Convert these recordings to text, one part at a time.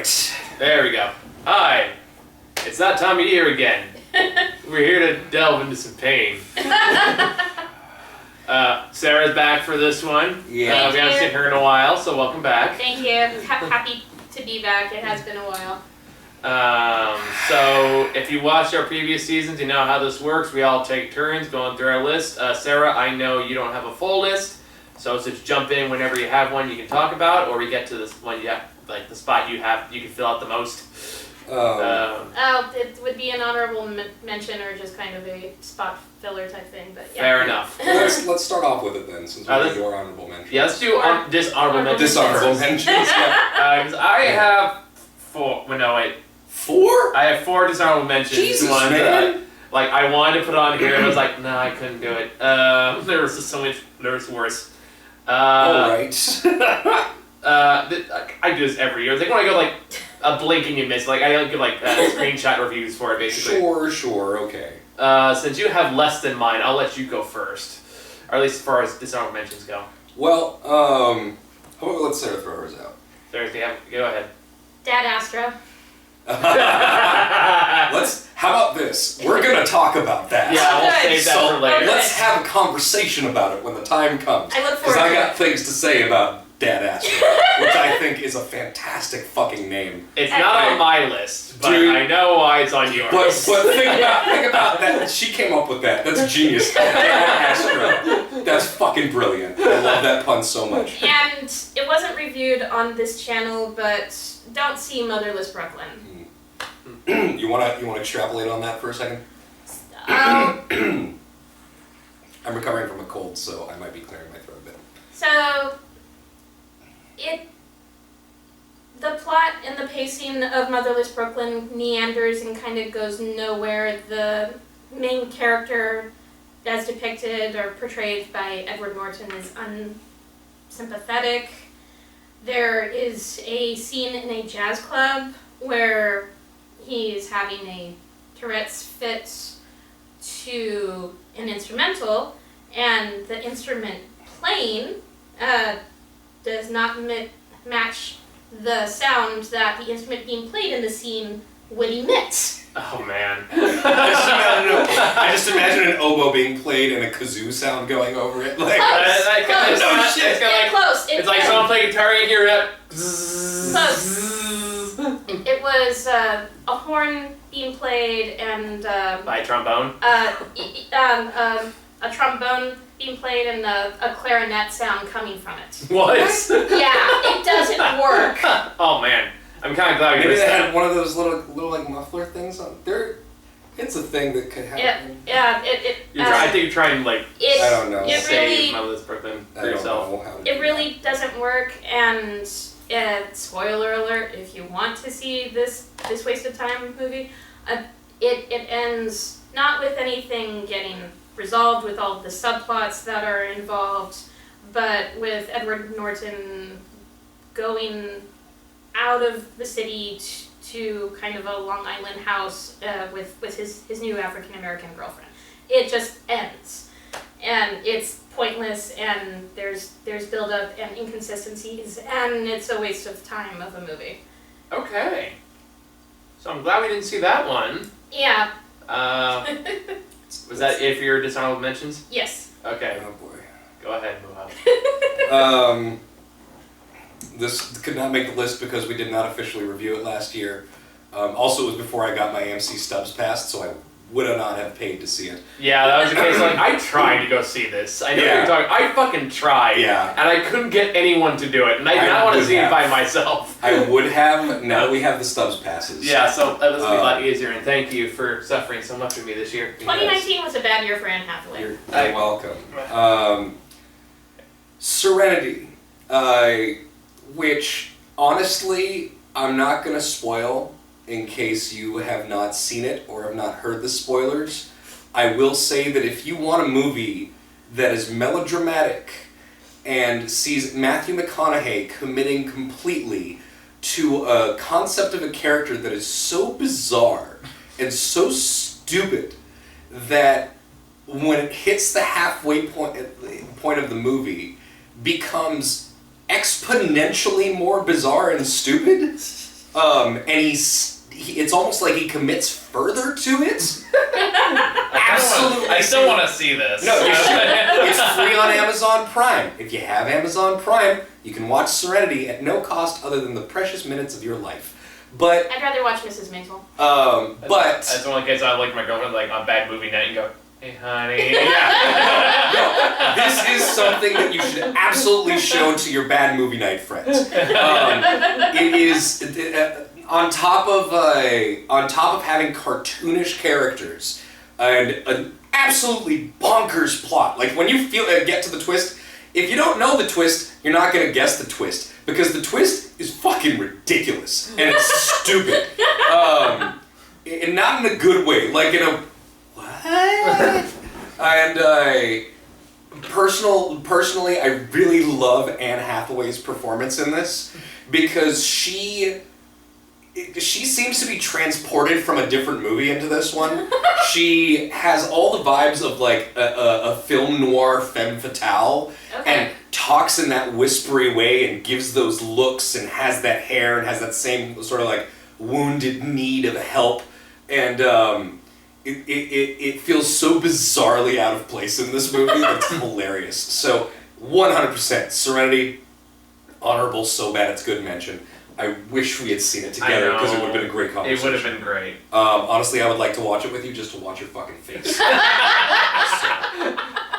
Alright. There we go. Hi. It's that time of year again. We're here to delve into some pain. Sarah's back for this one. Yeah. We haven't seen her in a while, so welcome back. Thank you. Happy to be back. It has been a while. So if you watched our previous seasons, you know how this works. We all take turns going through our list. Sarah, I know you don't have a full list, so just jump in whenever you have one you can talk about, or we get to this one you have, like the spot you can fill out the most. It would be an honorable mention or just kind of a spot filler type thing, but yeah. Fair enough. Let's start off with it then, since we're going to do our honorable mentions. Yeah, let's do dishonorable mentions. Dishonorable mentions, yeah. Because I have four. Well, no, wait. 4? I have 4 dishonorable mentions. Jesus, One man. Like, I wanted to put on here, and I was like, no, I couldn't do it. There was just so much. There was worse. Alright. I do this every year. It's like when I go like a blink and you miss. Like I give like screenshot reviews for it, basically. Sure, okay. Since you have less than mine, I'll let you go first, or at least as far as dishonorable mentions go. Well, how about we let Sarah throw hers out? Thursday, go ahead. Dad Astra. How about this? We're gonna talk about that. Yeah, we'll save that for later. Let's have a conversation about it when the time comes. I look forward Because I to got it. things to say about Dad Astra, which I think is a fantastic fucking name. It's not on my list, but Dude. I know why it's on yours. But think about that. She came up with that. That's genius. Dad Astra. That's fucking brilliant. I love that pun so much. And it wasn't reviewed on this channel, but don't see Motherless Brooklyn. You wanna extrapolate on that for a second? Um, I'm recovering from a cold, so I might be clearing my throat a bit. So, the plot and the pacing of Motherless Brooklyn meanders and kind of goes nowhere. The main character, as depicted or portrayed by Edward Norton, is unsympathetic. There is a scene in a jazz club where he's having a Tourette's fit to an instrumental, and the instrument playing does not match the sound that the instrument being played in the scene would emit. Oh man. I just imagine an oboe being played and a kazoo sound going over it. Like, Close. no shit. Close. It's like someone playing guitar and you hear it. Close. It was a horn being played and By a trombone. a trombone being played and a clarinet sound coming from it. What? Yeah, it doesn't work. Oh man, I'm kind of glad you Maybe missed they that. had one of those little like muffler things on there. It's a thing that could happen. I I think you're trying to like I don't know. It save really, Motherless Brooklyn I for don't yourself. know how to it do really doesn't work, and spoiler alert, if you want to see this waste of time movie, it ends not with anything getting resolved with all the subplots that are involved, but with Edward Norton going out of the city to kind of a Long Island house with his new African American girlfriend. It just ends, and it's pointless, and there's build-up and inconsistencies, and it's a waste of time of a movie. Okay. So I'm glad we didn't see that one. Yeah. Was that it for your dishonorable mentions? Yes. Okay. Oh boy. Go ahead, move on. This could not make the list because we did not officially review it last year. Also, it was before I got my AMC stubs passed, so I would not have paid to see it. Yeah, that was the case. Like, I tried to go see this. I know you're talking. I fucking tried. Yeah. And I couldn't get anyone to do it, and I did not want to see it by myself. I would have. Now that we have the stubs passes. Yeah, so that was a lot easier, and thank you for suffering so much with me this year. 2019 was a bad year for Anne Hathaway. You're welcome. Serenity, which honestly I'm not gonna spoil in case you have not seen it or have not heard the spoilers. I will say that if you want a movie that is melodramatic and sees Matthew McConaughey committing completely to a concept of a character that is so bizarre and so stupid that when it hits the halfway point of the movie becomes exponentially more bizarre and stupid, and it's almost like he commits further to it. Absolutely. I still want to see this. No, you should. It's free on Amazon Prime. If you have Amazon Prime, you can watch Serenity at no cost other than the precious minutes of your life. But I'd rather watch Mrs. Maisel. but that's the only case I like my girlfriend like on bad movie night and go, hey honey. No, this is something that you should absolutely show to your bad movie night friends. It is on top of having cartoonish characters and an absolutely bonkers plot. Like when you get to the twist, if you don't know the twist, you're not gonna guess the twist because the twist is fucking ridiculous and it's stupid, and not in a good way. Like in a what? And personally, I really love Anne Hathaway's performance in this because she seems to be transported from a different movie into this one. She has all the vibes of like a film noir femme fatale, and talks in that whispery way and gives those looks and has that hair and has that same sort of like wounded need of help, and it feels so bizarrely out of place in this movie that's hilarious. So 100% Serenity, honorable, so bad it's good mention. I wish we had seen it together because it would have been a great conversation. It would have been great. Honestly, I would like to watch it with you just to watch your fucking face.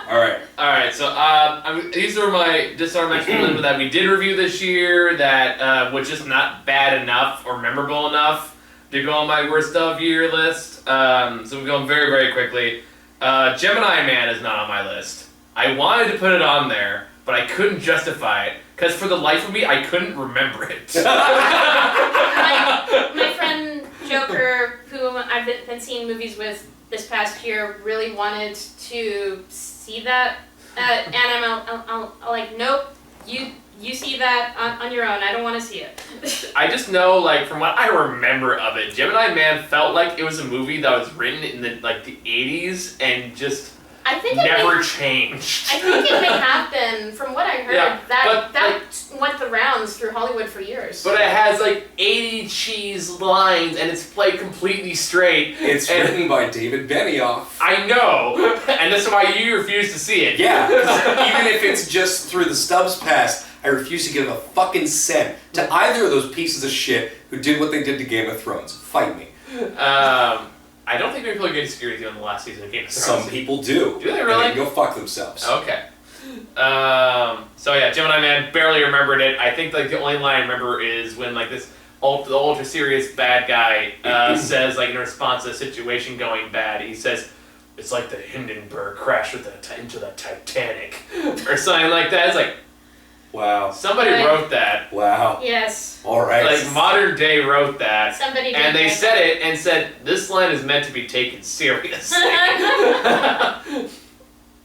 Alright, so these are my dishonorable mentions that we did review this year that was just not bad enough or memorable enough to go on my worst of year list. So we're going very, very quickly. Gemini Man is not on my list. I wanted to put it on there, but I couldn't justify it. Because for the life of me, I couldn't remember it. my friend Joker, whom I've been seeing movies with this past year, really wanted to see that. And I'm like, nope, you see that on your own. I don't want to see it. I just know, like, from what I remember of it, Gemini Man felt like it was a movie that was written in the 80s and just... I think never changed. I think it may have been, from what I heard, Yeah, that went the rounds through Hollywood for years. But it has like 80 cheese lines and it's played completely straight. It's written by David Benioff. I know, and that's why you refuse to see it. Yeah, even if it's just through the stubs pass, I refuse to give a fucking cent to either of those pieces of shit who did what they did to Game of Thrones. Fight me. I don't think many people are getting scary with you on the last season of Game of Thrones. Some people do. Do they really? And they go fuck themselves. Okay. So yeah, Gemini Man, barely remembered it. I think like the only line I remember is when like this the ultra serious bad guy says like in response to the situation going bad, he says, "It's like the Hindenburg crashed into the Titanic," or something like that. It's like, wow. Somebody wrote that. Wow. Yes. All right. Like modern day wrote that. Somebody did. And they said it and said this line is meant to be taken seriously.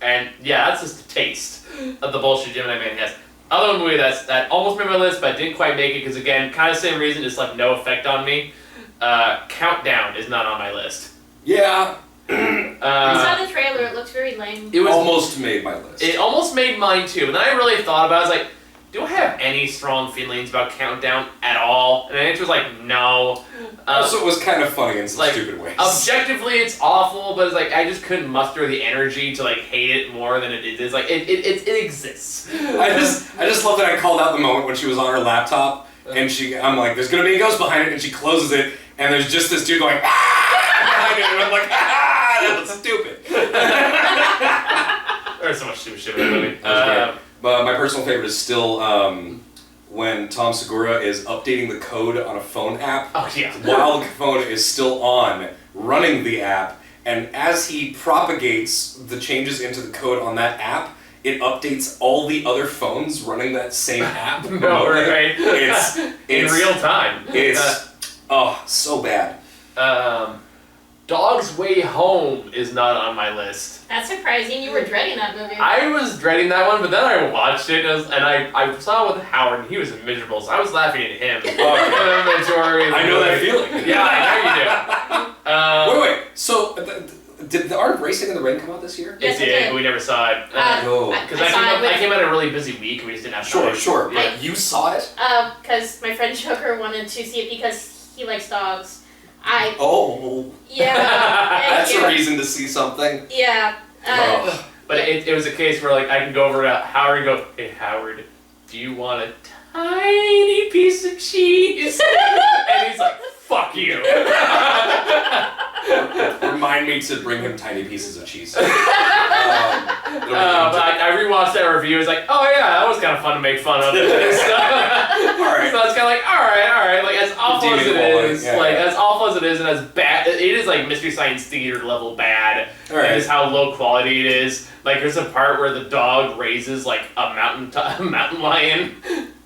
And yeah, that's just a taste of the bullshit Gemini Man has. Other movie that almost made my list but didn't quite make it because again, kind of same reason, just like no effect on me. Countdown is not on my list. Yeah. I saw the trailer. It looks very lame. It was almost made my list. It almost made mine too. And then I really thought about it. I was like, do I have any strong feelings about Countdown at all? And the answer was like, no. Also, it was kind of funny in some like, stupid ways. Objectively, it's awful, but it's like I just couldn't muster the energy to like hate it more than it is. Like it exists. I just love that I called out the moment when she was on her laptop and I'm like, there's gonna be a ghost behind it, and she closes it, and there's just this dude going, ah! behind it, and I'm like, ah, that was stupid. There's so much stupid shit in that movie. But my personal favorite is still when Tom Segura is updating the code on a phone app Oh yeah. while the phone is still on, running the app, and as he propagates the changes into the code on that app, it updates all the other phones running that same app. No, right? It's in real time. It's so bad. Dog's Way Home is not on my list. That's surprising. You were dreading that movie. I was dreading that one, but then I watched it and I saw it with Howard and he was miserable, so I was laughing at him. I know that feeling. Yeah, I know you do. Wait. So did the Art of Racing in the Rain come out this year? Yes, it did. We never saw it. No. Because I came out a really busy week. We just didn't have time. Sure. Yeah. But you saw it? Because my friend Joker wanted to see it because he likes dogs. Oh. Yeah. That's a reason to see something. Yeah. But it was a case where, like, I can go over to Howard and go, hey, Howard, do you want a tiny piece of cheese? And he's like, fuck you. Remind me to bring him tiny pieces of cheese. But I rewatched that review. It's like, oh yeah, that was kind of fun to make fun of. Alright. So it's kind of like, all right. Like as awful as it is, as awful as it is, and as bad, it is like Mystery Science Theater level bad. Alright. And just how low quality it is. Like there's a part where the dog raises like a mountain lion.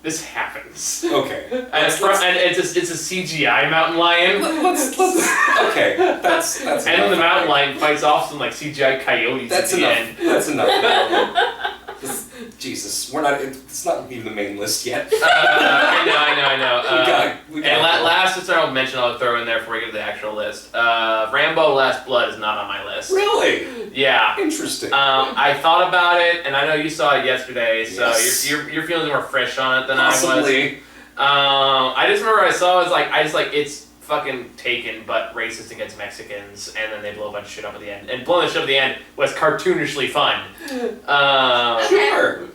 This happens. Okay. And it's a CGI mountain lion. Let's okay. That's and enough. the mountain lion fights off some like CGI coyotes That's at the enough. end. That's enough. Jesus, we're not. It's not even the main list yet. I know. We got Last I'll mention, I'll throw in there before we get to the actual list. Rambo: Last Blood is not on my list. Really? Yeah. Interesting. I thought about it, and I know you saw it yesterday, so Yes. you're feeling more fresh on it than Possibly. I was. I just remember I saw it was like it's fucking Taken, but racist against Mexicans, and then they blow a bunch of shit up at the end. And blowing the shit up at the end was cartoonishly fun. Sure.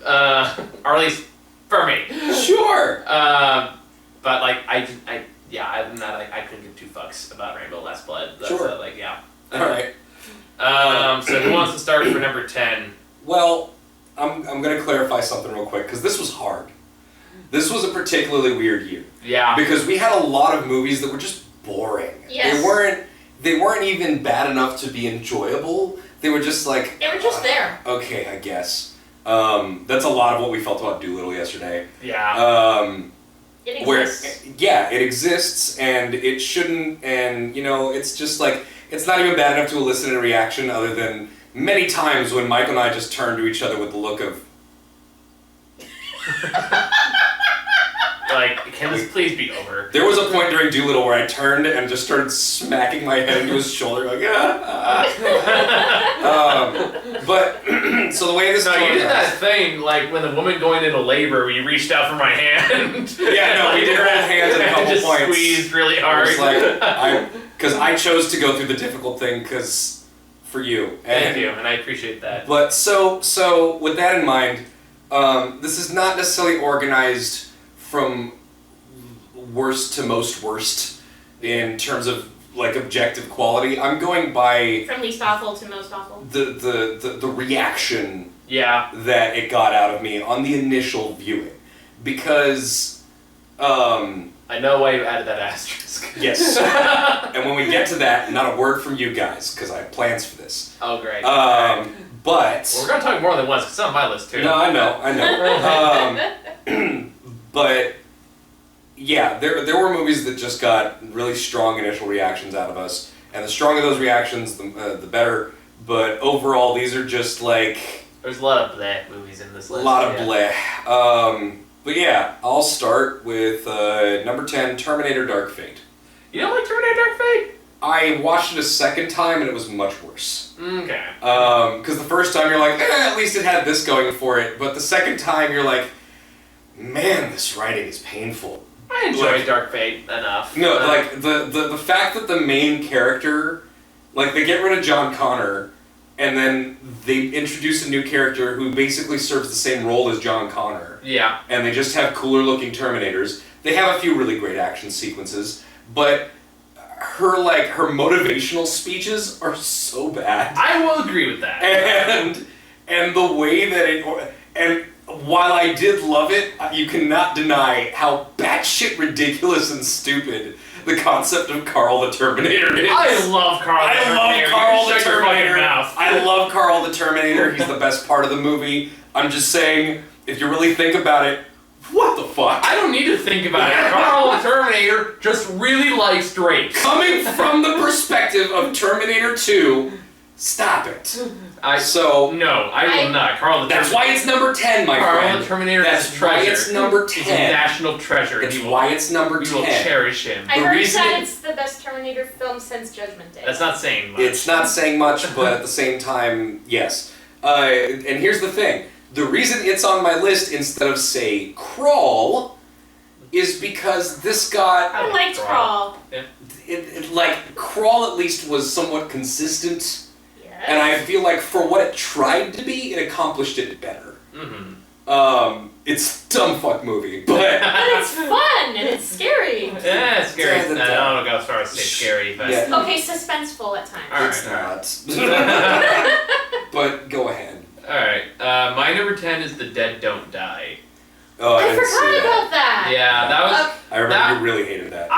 Or at least for me. Sure. But like other than that, I couldn't give two fucks about Rainbow Last Blood. That's, Sure. All right. So who wants to start for number 10? Well, I'm gonna clarify something real quick because this was hard. This was a particularly weird year. Yeah. Because we had a lot of movies that were just boring. Yes. They weren't even bad enough to be enjoyable. They were just like... They were just there. Okay, I guess. That's a lot of what we felt about Doolittle yesterday. Yeah. It exists. It exists, and it shouldn't, and, it's just like, it's not even bad enough to elicit a reaction other than many times when Michael and I just turned to each other with the look of... Like, can this please be over? There was a point during Doolittle where I turned and just started smacking my head into his shoulder, like, but, so the way this... No, you did that thing, like, when the woman going into labor, where you reached out for my hand. Yeah, no, we did hold hands at a couple just points. Squeezed really hard. It was like, because I chose to go through the difficult thing, for you. Thank you, and I appreciate that. But, so with that in mind, this is not necessarily organized from worst to most worst in terms of like objective quality. I'm going by From least awful to most awful. the reaction Yeah. that it got out of me on the initial viewing, because I know why you added that asterisk. yes, and when we get to that, not a word from you guys because I have plans for this. Oh, great. But Well, we're gonna talk more than once because it's on my list too. no, I know. But yeah, there were movies that just got really strong initial reactions out of us, and the stronger those reactions, the better. But overall, these are just like There's a lot of bleh movies in this list. a lot of bleh. But yeah, I'll start with number 10, Terminator: Dark Fate. You don't like Terminator: Dark Fate? I watched it a second time and it was much worse. Okay. Because the first time you're like, at least it had this going for it, but the second time you're like, man, this writing is painful. I enjoyed Dark Fate enough. No, like the fact that the main character, like they get rid of John Connor, and then they introduce a new character who basically serves the same role as John Connor. Yeah. And they just have cooler looking Terminators. They have a few really great action sequences, but her motivational speeches are so bad. I will agree with that. And the way that and while I did love it, you cannot deny how batshit ridiculous and stupid the concept of Carl the Terminator is. I love Carl the Terminator. I love Carl the Terminator. He's the best part of the movie. I'm just saying, if you really think about it, what the fuck? I don't need to think about it. Carl the Terminator just really likes Drake. Coming from the perspective of Terminator 2, Stop it. I will not. Carl, that's why it's number 10, my friend. Carl the Terminator That's is a treasure. why it's number 10. He's a national treasure. That's why it's number 10. We will cherish him. I heard that it's the best Terminator film since Judgment Day. That's not saying much. It's not saying much, but at the same time, yes. And here's the thing. The reason it's on my list instead of, say, Crawl is because this got... I liked Crawl. Yeah. Crawl at least was somewhat consistent. Yes. And I feel like for what it tried to be, it accomplished it better. Mm-hmm. It's a dumb fuck movie, but... But it's fun, and it's scary. Yeah, it's scary. I don't want to go as far as say scary, but... Yeah. Okay, suspenseful at times. It's not. But go ahead. Alright, my number 10 is The Dead Don't Die. Oh, I didn't see forgot about that. Yeah, that was... I remember you really hated that.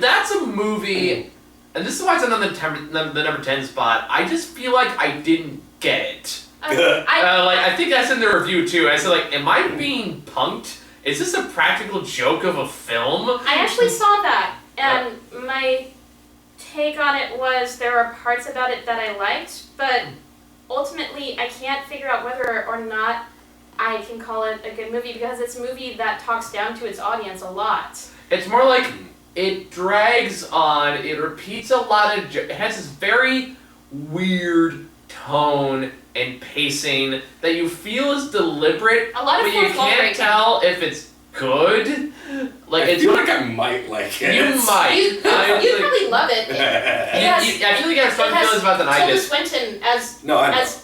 That's a movie, and this is why it's on the number 10 spot. I just feel like I didn't get it. I think that's in the review too. I said, am I being punked? Is this a practical joke of a film? I actually saw that, and my take on it was there are parts about it that I liked, but ultimately I can't figure out whether or not I can call it a good movie because it's a movie that talks down to its audience a lot. It's more like it drags on, it repeats a lot of... It has this very weird tone and pacing that you feel is deliberate, A lot of but you can't tell if it's good. I feel like I might like it. You might. You'd probably love it. I feel like I have fun feelings about than I Tilda did. Swinton as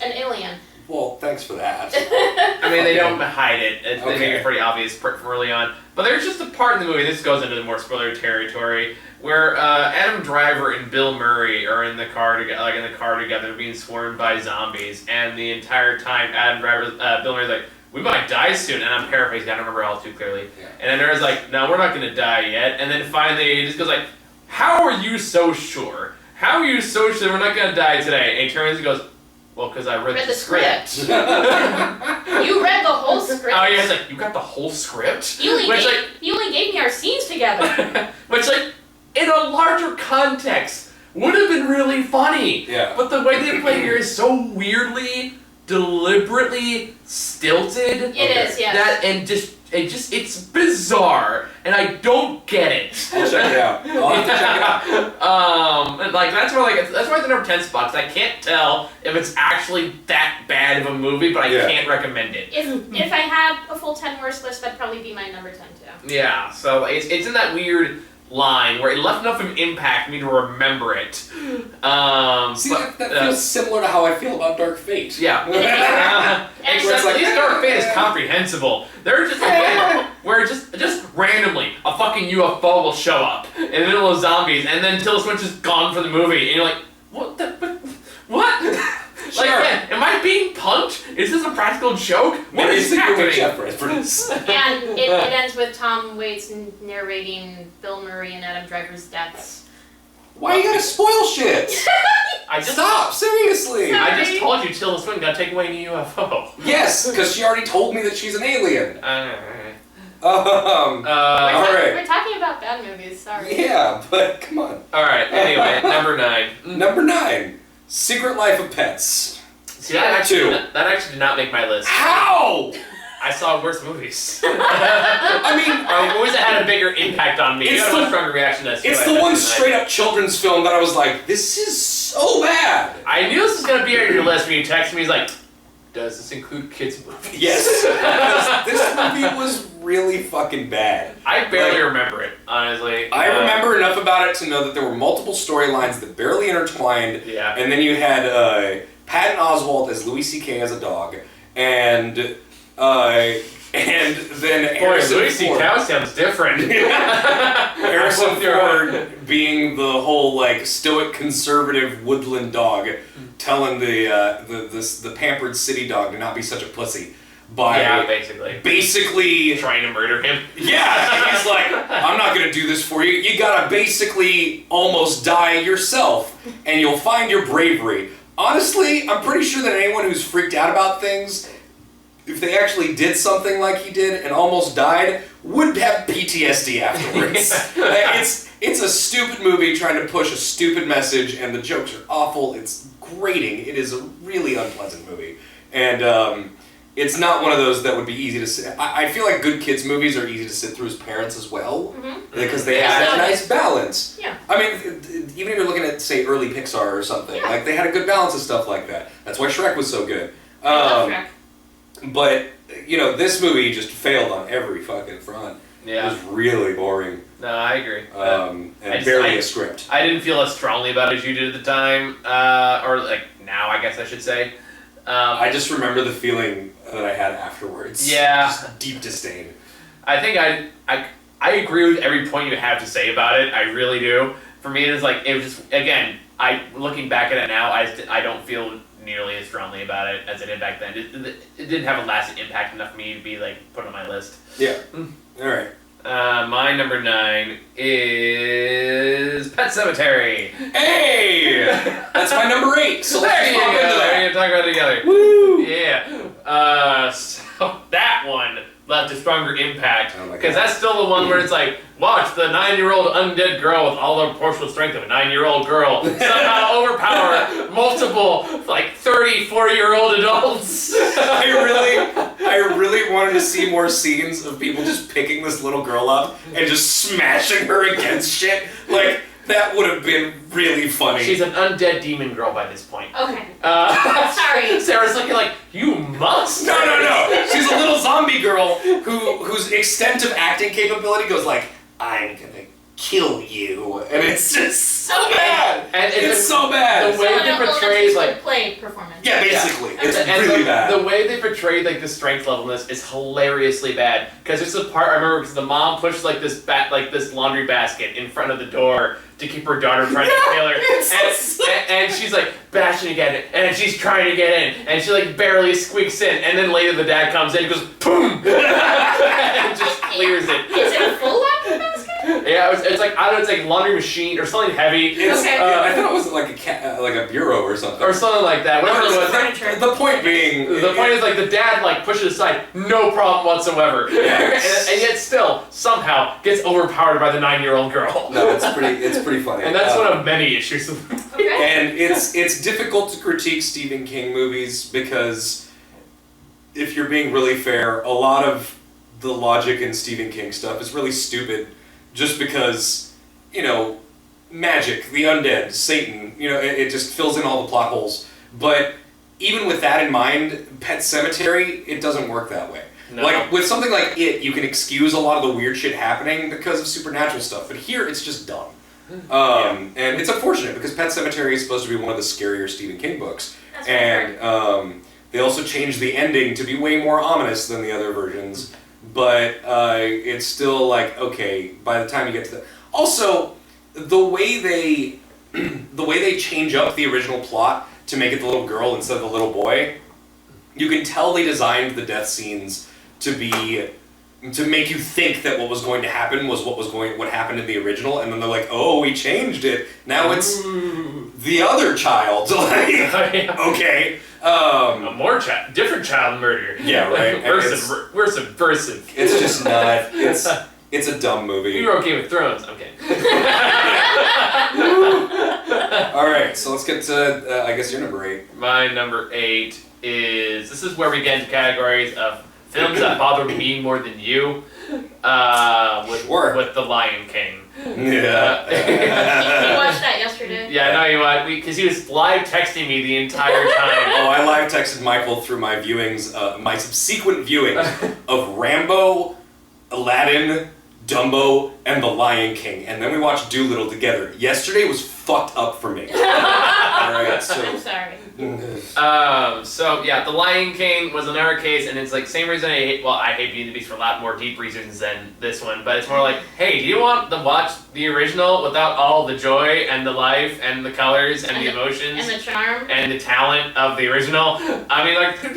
an alien. Well, thanks for that. I mean, they don't hide it. They Okay. make it pretty obvious early on. But there's just a part in the movie, this goes into the more spoiler territory, where Adam Driver and Bill Murray are in the car together, being swarmed by zombies, and the entire time Bill Murray's like, "We might die soon," and I'm paraphrasing, I don't remember all too clearly. Yeah. And then Murray's like, "No, we're not gonna die yet." And then finally he just goes like, "How are you so sure? How are you so sure we're not gonna die today?" And he turns and goes, "Well, because I read the script." You read the whole script. Oh, yeah, it's like, you got the whole script? You only gave me our scenes together. Which, in a larger context, would have been really funny. Yeah. But the way they play here is so weirdly, deliberately stilted. It is, yes. It's bizarre, and I don't get it. I'll check it out. I'll have to check it out. That's why it's the number 10 spot, 'cause I can't tell if it's actually that bad of a movie, but I can't recommend it. If I had a full 10 worst list, that'd probably be my number 10 too. Yeah, so it's in that weird line where it left enough of an impact for me to remember it. That feels similar to how I feel about Dark Fate. Yeah. Except at least Dark Fate is comprehensible. They're just where just randomly a fucking UFO will show up in the middle of zombies, and then Tilda Swinton's just gone for the movie, and you're like, what? Sure. Man, am I being punked? Is this a practical joke? What Maybe is it's a happening? Jeff reference. And it ends with Tom Waits narrating Bill Murray and Adam Driver's deaths. Why you gotta spoil shit? Stop, seriously. I just told you Tilda Swinton got taken away in a UFO. Yes, because she already told me that she's an alien. Alright. We're talking about bad movies, sorry. Yeah, but come on. Alright, anyway, number 9. Number 9, Secret Life of Pets. See, that actually did not make my list. How? I saw worse movies. I mean, movies that had a bigger impact on me. You got a much stronger reaction to this. It's the one straight up children's film that I was like, this is so bad. I knew this was going to be on your list when you texted me. He's like, does this include kids' movies? Yes. Because this movie was really fucking bad. I barely remember it, honestly. I remember enough about it to know that there were multiple storylines that barely intertwined. Yeah. And then you had Patton Oswalt as Louis C.K. as a dog, and then Harrison Louis C.K. sounds different. Harrison Ford being the whole stoic conservative woodland dog, telling the pampered city dog to not be such a pussy. By basically trying to murder him. Yeah, he's like, I'm not gonna do this for you. You gotta basically almost die yourself, and you'll find your bravery. Honestly, I'm pretty sure that anyone who's freaked out about things, if they actually did something like he did and almost died, would have PTSD afterwards. It's a stupid movie trying to push a stupid message, and the jokes are awful. It's grating. It is a really unpleasant movie. And it's not one of those that would be easy to sit. I feel like good kids movies are easy to sit through as parents as well, because they have that nice balance. Yeah. I mean, even if you're looking at, say, early Pixar or something, like they had a good balance of stuff like that. That's why Shrek was so good. I love Shrek. But, you know, this movie just failed on every fucking front. Yeah. It was really boring. No, I agree. And barely a script. I didn't feel as strongly about it as you did at the time, or like now, I guess I should say. I just remember the feeling that I had afterwards. Yeah. Just deep disdain. I think I agree with every point you have to say about it. I really do. For me, it was just, again, looking back at it now, I don't feel nearly as strongly about it as I did back then. It didn't have a lasting impact enough for me to be like put on my list. Yeah. All right. My number 9 is Pet Sematary. Hey! That's my number 8. So let's There you just go. hop into that. We're gonna talk about it together. Woo! Yeah. So that one left a stronger impact Oh my because God. that's still the one where it's like, watch the 9-year-old undead girl with all the proportional strength of a 9-year-old girl somehow overpower multiple like 34-year-old adults. I really wanted to see more scenes of people just picking this little girl up and just smashing her against shit. Like, that would have been really funny. She's an undead demon girl by this point. Okay. Sorry. Sarah's looking like, you must. No. She's a little zombie girl whose extent of acting capability goes like, I'm gonna kill you. And it's just so bad. And it's so bad. The way they portray like play performance. Yeah, basically. It's and really bad. The way they portrayed like the strength level in this is hilariously bad. Because there's a part I remember because the mom pushed like this laundry basket in front of the door to keep her daughter trying to kill her. And she's like bashing against it, and she's trying to get in, and she like barely squeaks in, and then later the dad comes in and goes boom, and just clears it. Is it a full laundry basket? Yeah, it's like I don't know, it's like laundry machine or something heavy. Okay. I thought it was like a bureau or something. Or something like that. Whatever it was. The point being, The point is like the dad like pushes it aside, no problem whatsoever, and yet still somehow gets overpowered by the 9-year-old girl. No, it's pretty funny. And that's one of many issues. Okay. And it's difficult to critique Stephen King movies because if you're being really fair, a lot of the logic in Stephen King stuff is really stupid just because, you know, magic, the undead, Satan, you know, it just fills in all the plot holes. But even with that in mind, Pet Sematary, it doesn't work that way. No. Like, with something like It, you can excuse a lot of the weird shit happening because of supernatural stuff, but here it's just dumb. And it's unfortunate because Pet Sematary is supposed to be one of the scarier Stephen King books. That's And they also changed the ending to be way more ominous than the other versions. But it's still like, okay, by the time you get to the... Also, the way they change up the original plot to make it the little girl instead of the little boy, you can tell they designed the death scenes to make you think that what was going to happen was what happened in the original, and then they're like, oh, we changed it. Now it's the other child. Like, okay. A more different child murder. Yeah, right. We're subversive. It's just not. It's a dumb movie. You wrote Game of Thrones. Okay. All right, so let's get to I guess your number 8. My number 8 is this is where we get into categories of films that bother me more than you. With The Lion King. Yeah. You watched that yesterday? Yeah, I know you watched because he was live texting me the entire time. Oh, I live texted Michael through my viewings, my subsequent viewings of Rambo, Aladdin, Dumbo, and The Lion King, and then we watched Dolittle together. Yesterday was fucked up for me. Alright, so... I'm sorry. So yeah, The Lion King was another case, and it's like same reason I hate Beauty and the Beast for a lot more deep reasons than this one, but it's more like, hey, do you want to watch the original without all the joy and the life and the colors and the emotions and the charm and the talent of the original? I mean, like, to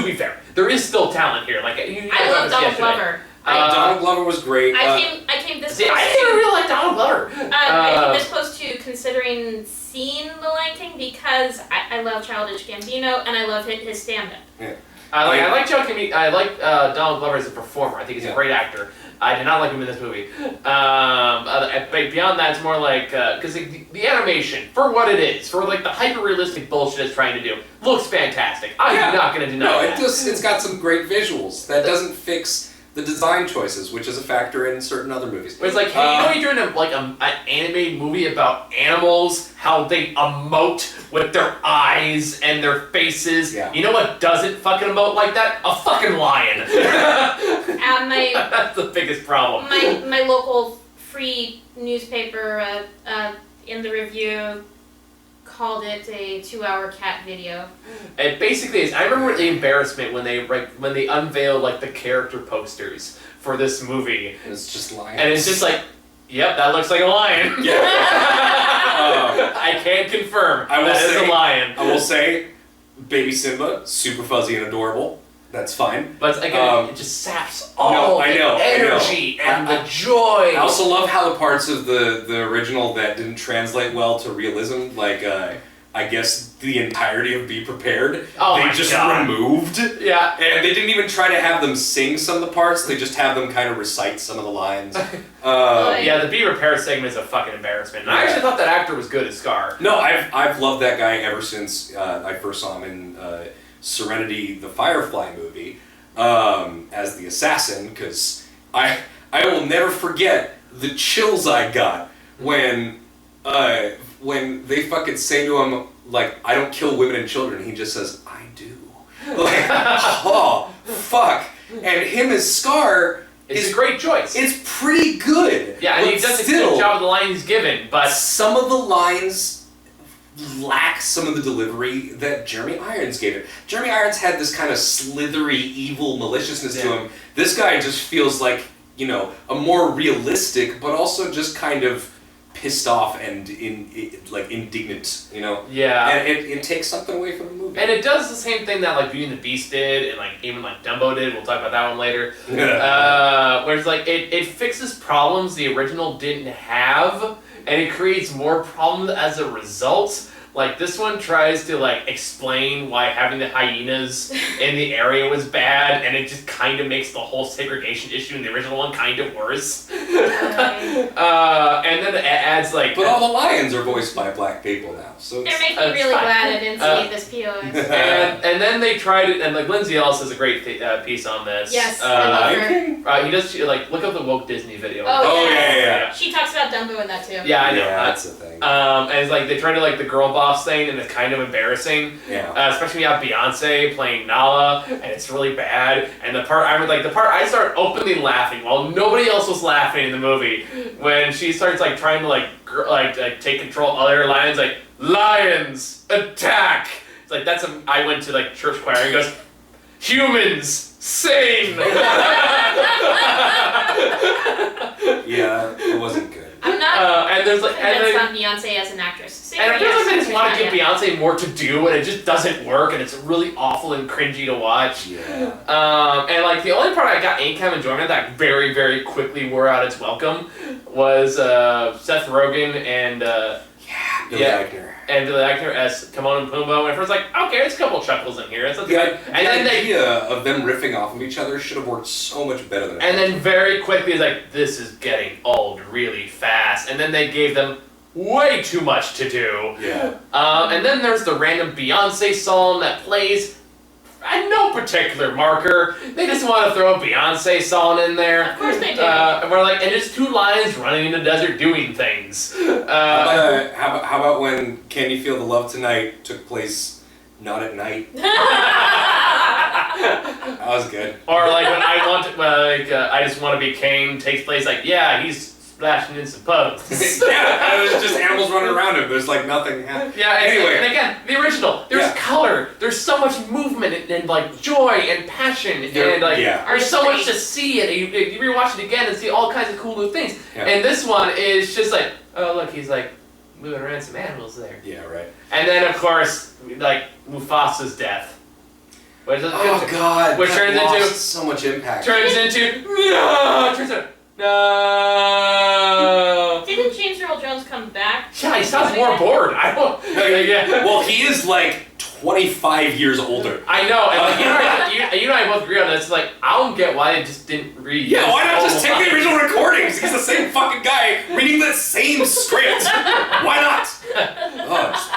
be fair, there is still talent here. Like, I love Donald Glover. Donald Glover was great. I came this close. I didn't really like Donald Glover. I came this close to considering seeing The Lion King because I love Childish Gambino and I love his stand-up. Yeah. I like Donald Glover as a performer. I think he's a great actor. I did not like him in this movie. But beyond that, it's more like because the animation, for what it is, for like the hyper-realistic bullshit it's trying to do, looks fantastic. I'm not going to deny that. It's got some great visuals. That doesn't fix the design choices, which is a factor in certain other movies. But it's like, hey, you're doing an animated movie about animals, how they emote with their eyes and their faces. Yeah. You know what doesn't fucking emote like that? A fucking lion. That's the biggest problem. My local free newspaper in the review called it a 2-hour cat video. It basically is. I remember the embarrassment when they unveiled like the character posters for this movie. And it's just lions. And it's just like, yep, that looks like a lion. Yeah. I can confirm that is a lion. I will say, baby Simba, super fuzzy and adorable. That's fine. But again, it just saps all the energy and the joy. I also love how the parts of the original that didn't translate well to realism, like I guess the entirety of Be Prepared, they just removed. Yeah. And they didn't even try to have them sing some of the parts, they just have them kind of recite some of the lines. Yeah, the Be Prepared segment is a fucking embarrassment. And I actually thought that actor was good as Scar. No, I've loved that guy ever since I first saw him in Serenity, the Firefly movie, as the assassin, because I will never forget the chills I got when they fucking say to him, like, I don't kill women and children, he just says, I do. Like, oh, fuck. And him as Scar is a great choice. It's pretty good. Yeah, and he does a good job of the lines he's given, but some of the lines lack some of the delivery that Jeremy Irons gave it. Jeremy Irons had this kind of slithery, evil maliciousness to him. This guy just feels like, you know, a more realistic, but also just kind of pissed off and indignant, you know? Yeah. And it takes something away from the movie. And it does the same thing that like Beauty and the Beast did, and like even like Dumbo did. We'll talk about that one later. Where it's like it fixes problems the original didn't have, and it creates more problems as a result. Like this one tries to like explain why having the hyenas in the area was bad, and it just kind of makes the whole segregation issue in the original one kind of worse. And then it adds like. But all the lions are voiced by black people now, so they're making me really glad I didn't see this POS. And then they tried it, and like Lindsay Ellis has a great piece on this. Yes, I love her. He does like look up the woke Disney video. Oh yeah. She talks about Dumbo in that too. Yeah, I know. Yeah, that's the thing. And it's like they try to like the girl boss thing, and it's kind of embarrassing. Yeah. Especially when you have Beyonce playing Nala, and it's really bad. And the part I start openly laughing while nobody else was laughing in the movie when she starts like trying to like take control of other lions, like lions attack. It's like I went to like church choir and goes, humans sing. Yeah, it wasn't good. I'm not and there's like convinced on Beyonce as an actress. And I feel like they just want to give Beyonce more to do, and it just doesn't work, and it's really awful and cringy to watch. Yeah. And like the only part I got any kind of enjoyment that very, very quickly wore out its welcome was Seth Rogen and Billy Eichner. And Billy Eichner as Timon and Pumbaa. And I was like, okay, there's a couple chuckles in here. It's not good. And then the idea of them riffing off of each other should have worked so much better than. And then very quickly, it's like, this is getting old really fast. And then they gave them way too much to do. Yeah. And then there's the random Beyonce song that plays at no particular marker. They just want to throw a Beyonce song in there. Of course they do. And we're like, and just two lions running in the desert doing things. How about when Can You Feel the Love Tonight took place not at night? That was good. Or like when I Just Want to Be King takes place like, yeah, he's splashing in some puddles. Yeah, it was just animals running around him. There's like nothing. Yeah, anyway. And again, the original. There's color. There's so much movement and like joy and passion and like there's so much to see. And you rewatch it again and see all kinds of cool new things. Yeah. And this one is just like, oh look, he's like moving around some animals there. Yeah, right. And then of course, like Mufasa's death. Which turns into so much impact. No. Didn't James Earl Jones come back? Yeah, he sounds more bored. I don't. Well, he is like 25 years older. I know, and like, you and I both agree on this. Like, I don't get why they just didn't read. Yeah, why not just take the original recordings? He's the same fucking guy reading the same script. Why not? Oh, just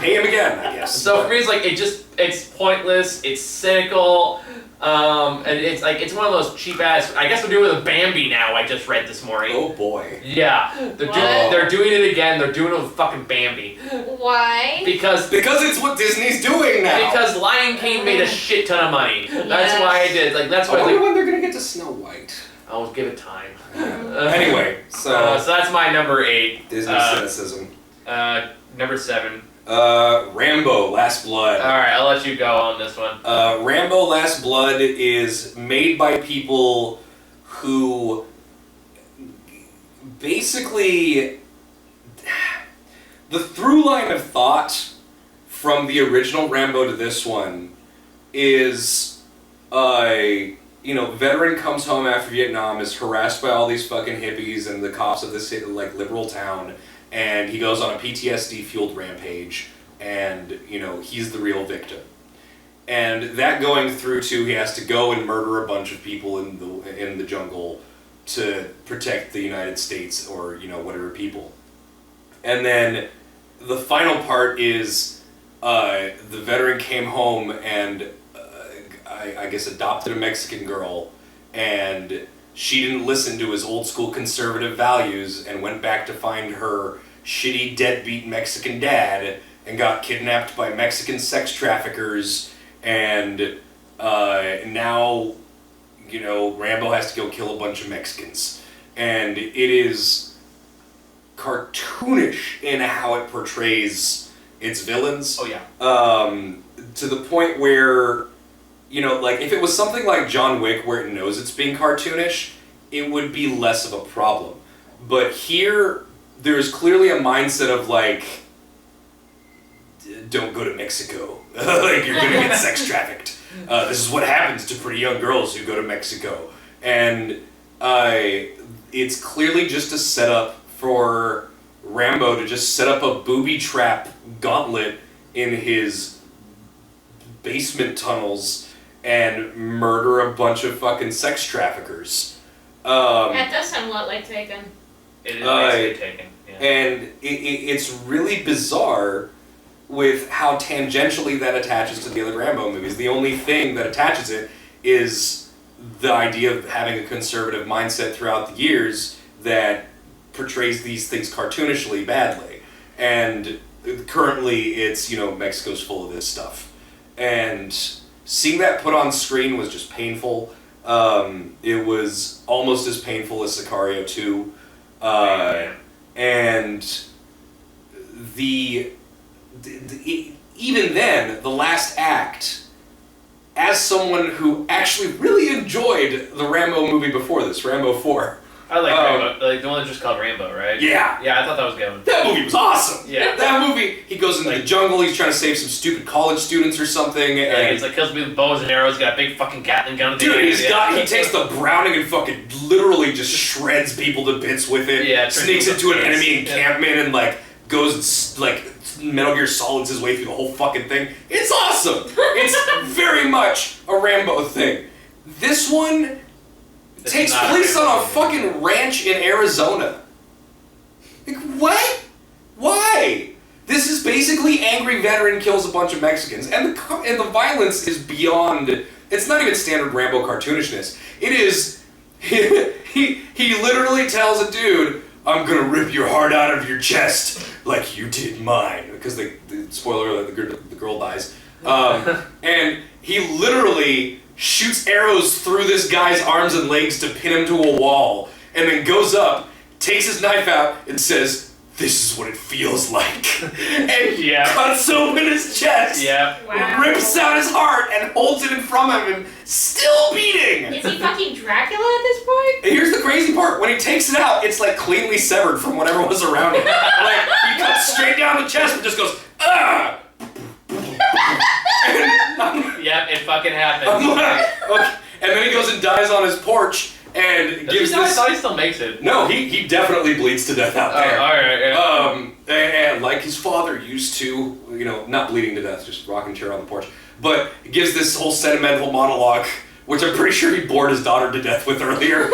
pay him again, I guess. So for me, it's like it's pointless. It's cynical. And it's one of those cheap ass. I guess they're doing it with Bambi now. I just read this morning. Oh boy. Yeah, they're doing it again. They're doing it with fucking Bambi. Why? Because it's what Disney's doing now. Because Lion King made a shit ton of money. That's why I did. Like that's why. I wonder when they're gonna get to Snow White. I'll give it time. Anyway, so that's my number 8. Disney cynicism. Number 7. Rambo: Last Blood. All right, I'll let you go on this one. Rambo: Last Blood is made by people who basically the through line of thought from the original Rambo to this one is veteran comes home after Vietnam, is harassed by all these fucking hippies and the cops of this like liberal town, and he goes on a PTSD fueled rampage, and he's the real victim. And that going through to he has to go and murder a bunch of people in the jungle to protect the United States or whatever people. And then the final part is the veteran came home and I guess adopted a Mexican girl, and she didn't listen to his old school conservative values and went back to find her shitty deadbeat Mexican dad and got kidnapped by Mexican sex traffickers, and now Rambo has to go kill a bunch of Mexicans, and it is cartoonish in how it portrays its villains. Oh yeah. To the point where like if it was something like John Wick where it knows it's being cartoonish, it would be less of a problem. But here, there's clearly a mindset of like, don't go to Mexico. Like you're gonna get sex trafficked. This is what happens to pretty young girls who go to Mexico. And it's clearly just a setup for Rambo to just set up a booby trap gauntlet in his basement tunnels and murder a bunch of fucking sex traffickers. That does sound a lot like Taken. It is basically Taken. Yeah. And it's really bizarre with how tangentially that attaches to the other Rambo movies. The only thing that attaches it is the idea of having a conservative mindset throughout the years that portrays these things cartoonishly badly. And currently it's, Mexico's full of this stuff. And seeing that put on screen was just painful. It was almost as painful as Sicario 2. And even then, the last act, as someone who actually really enjoyed the Rambo movie before this, Rambo 4. I like Rambo, like the one that's just called Rambo, right? Yeah. Yeah, I thought that was good. That movie was awesome. Yeah. That movie, he goes into the jungle, he's trying to save some stupid college students or something. Yeah, and he's like kills me with bows and arrows, got a big fucking Gatling gun. Dude, he takes the Browning and fucking literally just shreds people to bits with it. Yeah. Sneaks into an enemy encampment and like goes like Metal Gear Solids his way through the whole fucking thing. It's awesome. It's very much a Rambo thing. This one takes place on a fucking ranch in Arizona. Like, what? Why? This is basically angry veteran kills a bunch of Mexicans, and the violence is beyond. It's not even standard Rambo cartoonishness. It is. He literally tells a dude, "I'm gonna rip your heart out of your chest like you did mine," because the spoiler alert, the girl dies, and he literally shoots arrows through this guy's arms and legs to pin him to a wall, and then goes up, takes his knife out, and says, "This is what it feels like," and cuts open his chest, Wow. rips out his heart, and holds it in front of him, still beating. Is he fucking Dracula at this point? And here's the crazy part: when he takes it out, it's like cleanly severed from whatever was around him. Like he cuts straight down the chest, but just goes, "Ah!" Yep, it fucking happened. I'm like, okay. And then he goes and dies on his porch, and Does gives he die? I this. thought he still makes it. No, he definitely bleeds to death out there. Alright, yeah. And like his father used to, not bleeding to death, just rocking chair on the porch. But he gives this whole sentimental monologue, which I'm pretty sure he bored his daughter to death with earlier.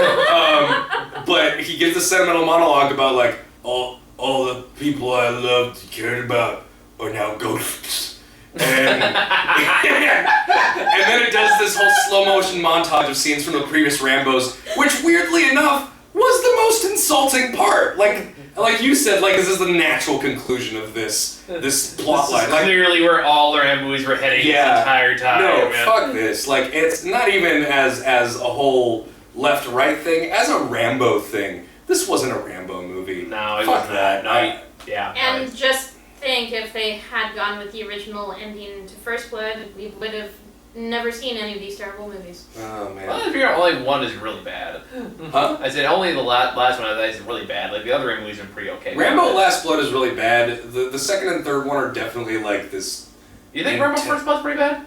But he gives this sentimental monologue about like all the people I loved and cared about are now ghosts. And then it does this whole slow motion montage of scenes from the previous Rambos, which weirdly enough was the most insulting part. Like you said, like this is the natural conclusion of this plot line. Like, clearly where all the Rambo movies were heading this entire time. No, man. fuck this. Like it's not even as a whole left-right thing, as a Rambo thing. This wasn't a Rambo movie. No, it fuck was that. not. Yeah. And just think, if they had gone with the original ending to First Blood, we would have never seen any of these terrible movies. Oh man. Well, I figure only one is really bad. Huh? I said only the last one I thought is really bad. Like the other Rambo movies are pretty okay. Rambo Last Blood is really bad. The second and third one are definitely like this. You think Rambo First Blood's pretty bad?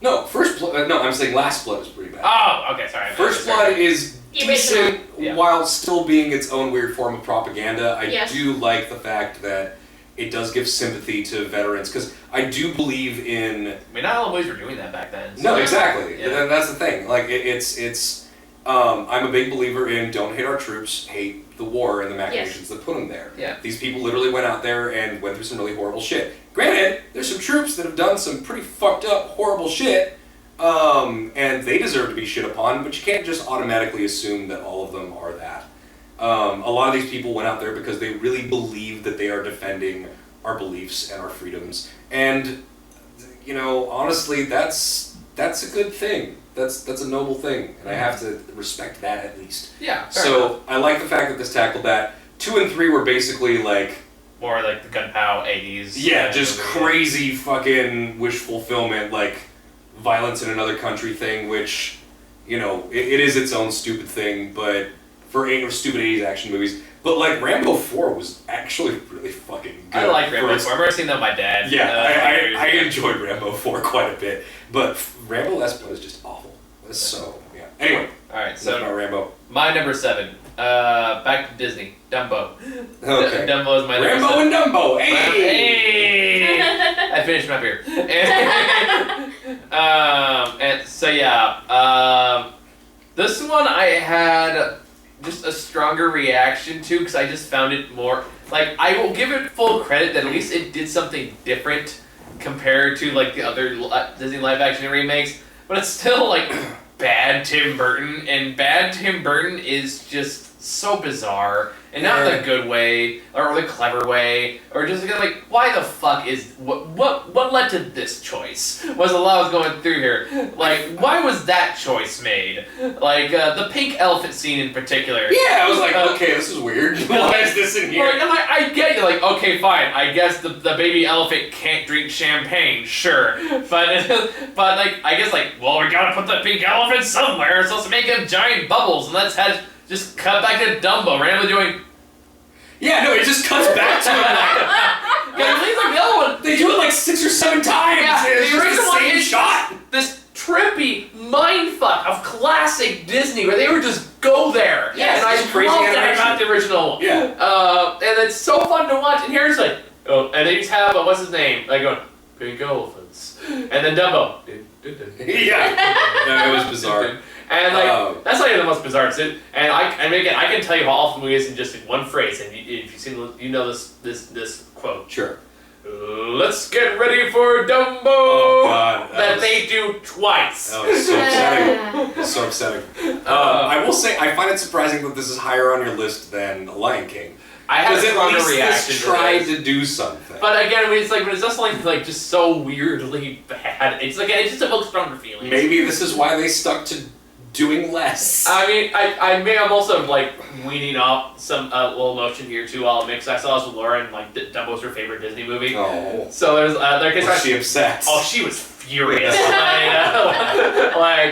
No, First Blood. No, I'm saying Last Blood is pretty bad. Oh, okay, sorry. First Blood is The decent Yeah. while still being its own weird form of propaganda. I Yes. do like the fact that it does give sympathy to veterans, because I do believe in. I mean, not all movies were doing that back then. So. No, exactly. Yeah. And that's the thing. Like it's. I'm a big believer in don't hate our troops, hate the war and the machinations that put them there. Yeah. These people literally went out there and went through some really horrible shit. Granted, there's some troops that have done some pretty fucked up, horrible shit, and they deserve to be shit upon, but you can't just automatically assume that all of them are that. A lot of these people went out there because they really believe that they are defending our beliefs and our freedoms, and honestly, that's a good thing. That's a noble thing, and I have to respect that at least. Yeah. Fair So enough. I like the fact that this tackled that. 2 and 3 were basically like. More like the gunpowder 80s. Yeah, just crazy fucking wish fulfillment, like violence in another country thing, which, it is its own stupid thing, but for stupid 80s action movies. But like Rambo 4 was actually really fucking good. I like Rambo 4. I remember seeing that with my dad. Yeah, I enjoyed Rambo 4 quite a bit, but Rambo Last Blood is just awful. So, yeah. Anyway, Alright, so about Rambo. my number 7. Back to Disney. Dumbo. Okay. Dumbo is my number Rambo 7. and Dumbo, hey! Hey! I finished my beer. And so yeah, this one I had just a stronger reaction to because I just found it more like I will give it full credit that at least it did something different compared to like the other Disney live action remakes, but it's still like bad Tim Burton, and bad Tim Burton is just so bizarre, and not the good way or the clever way, or just like why the fuck is what led to this choice was a lot I was going through here. Like why was that choice made? Like the pink elephant scene in particular. Yeah, I was like, okay, this is weird. Why is this in here? Like, I get you, like, okay, fine, I guess the baby elephant can't drink champagne, sure. But like, I guess, like, well, we gotta put the pink elephant somewhere, so let's make him giant bubbles, and let's just cut back to Dumbo, randomly doing... Yeah, no, it just cuts back to him like... Yeah, it leaves like the other one. They do it like 6 or 7 times! Yeah, it's the just original the one same is shot! This trippy mindfuck of classic Disney where they would just go there. Yeah, and I it's crazy love that animation. about the original one. Yeah. And it's so fun to watch. And here's like, and they just have what's his name? Like going, pink elephants, and then Dumbo. Yeah, it was bizarre. And like that's not even the most bizarre scene. And again, I can tell you how awful the movie is in just in one phrase. And if you've seen, this quote. Sure. Let's get ready for Dumbo. Oh God, that they do twice. That was so upsetting. It's so upsetting. I will say, I find it surprising that this is higher on your list than Lion King. I had a Because at stronger least reaction this to tried this. to do something. But again, when it's just like just so weirdly bad. It's like it just evokes stronger feelings. Maybe this is why they stuck to doing less. I mean, I'm also like weaning off some little emotion here too. I'll mix. I saw this with Laura, and like Dumbo's her favorite Disney movie. Oh. So there's Was she upset? Oh, she was furious.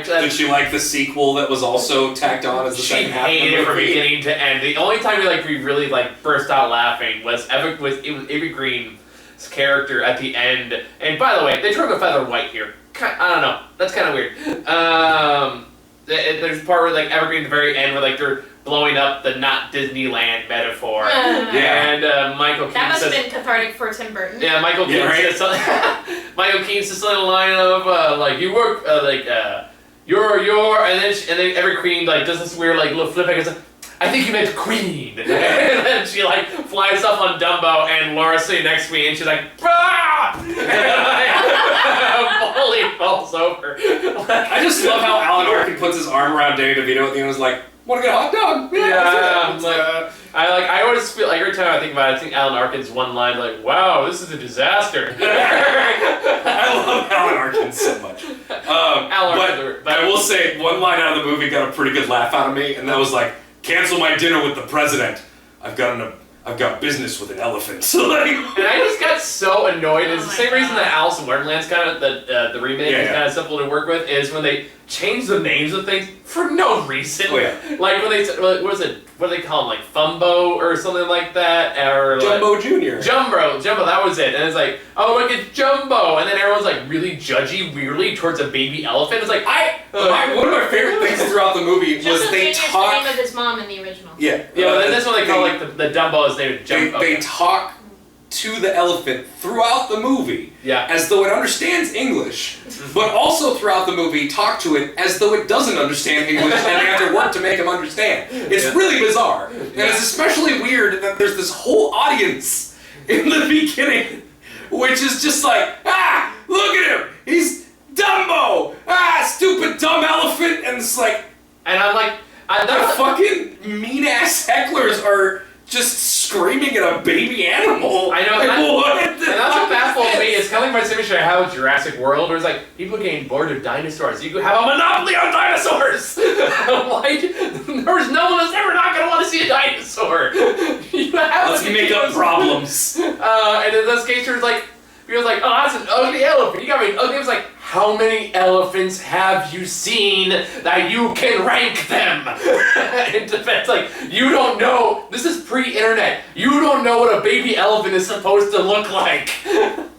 Did she like the sequel that was also tacked on as the she second half of the hated it from movie? beginning to end. The only time we really like burst out laughing was Avery Green's character at the end. And by the way, they turned a feather white here. I don't know. That's kind of weird. there's a part where like Evergreen at the very end where like they're blowing up the not Disneyland metaphor, and Michael Keaton that must says, have been cathartic for Tim Burton. yeah, Michael Keaton says something. Michael Keaton says something line of like you work you're and then every queen like does this weird like little flip back and says, I think you meant queen. And then she like flies up on Dumbo and Laura's sitting next to me and she's like, bah! And fully falls over. I just love how Alan Arkin puts his arm around Danny DeVito at the end and is like, want to get a hot dog? Yeah, I always feel like every time I think about it, I think Alan Arkin's one line like, wow, this is a disaster. I love Alan Arkin so much. But I will say, one line out of the movie got a pretty good laugh out of me, and that was like, cancel my dinner with the president. I've got business with an elephant. So like, and I just got so annoyed. It's the same God. reason that Alice in Wonderland's kind of the remake is kind of simple to work with is when they change the names of things for no reason. Oh, yeah. Like when they what do they call him, like Fumbo or something like that, or Jumbo like, Jr. Jumbo, that was it. And it's like, oh look at Jumbo, and then everyone's like really judgy, weirdly towards a baby elephant. It's like one of my favorite things throughout the movie was Joseph they Jr.'s talk. the name of his mom in the original. Yeah. But then this one they call like the Dumbo is named Jumbo. They talk to the elephant throughout the movie as though it understands English, but also throughout the movie talk to it as though it doesn't understand English and they have to work to make him understand. It's really bizarre. And it's especially weird that there's this whole audience in the beginning which is just like, look at him! He's Dumbo! Stupid dumb elephant! And it's like... And I'm like... the fucking mean-ass hecklers are just screaming at a baby animal. I know, like, and that's what baffles me. It's kind of like my same issue I have with Jurassic World, where it's like, people are getting bored of dinosaurs. You could have a monopoly on dinosaurs! Like, there's no one that's ever not going to want to see a dinosaur. Let's make up problems. And in this case, there's like, people's like, oh, that's an ugly elephant. You got me an ugly. It was like, how many elephants have you seen that you can rank them? In defense, like, you don't know. This is pre-internet. You don't know what a baby elephant is supposed to look like.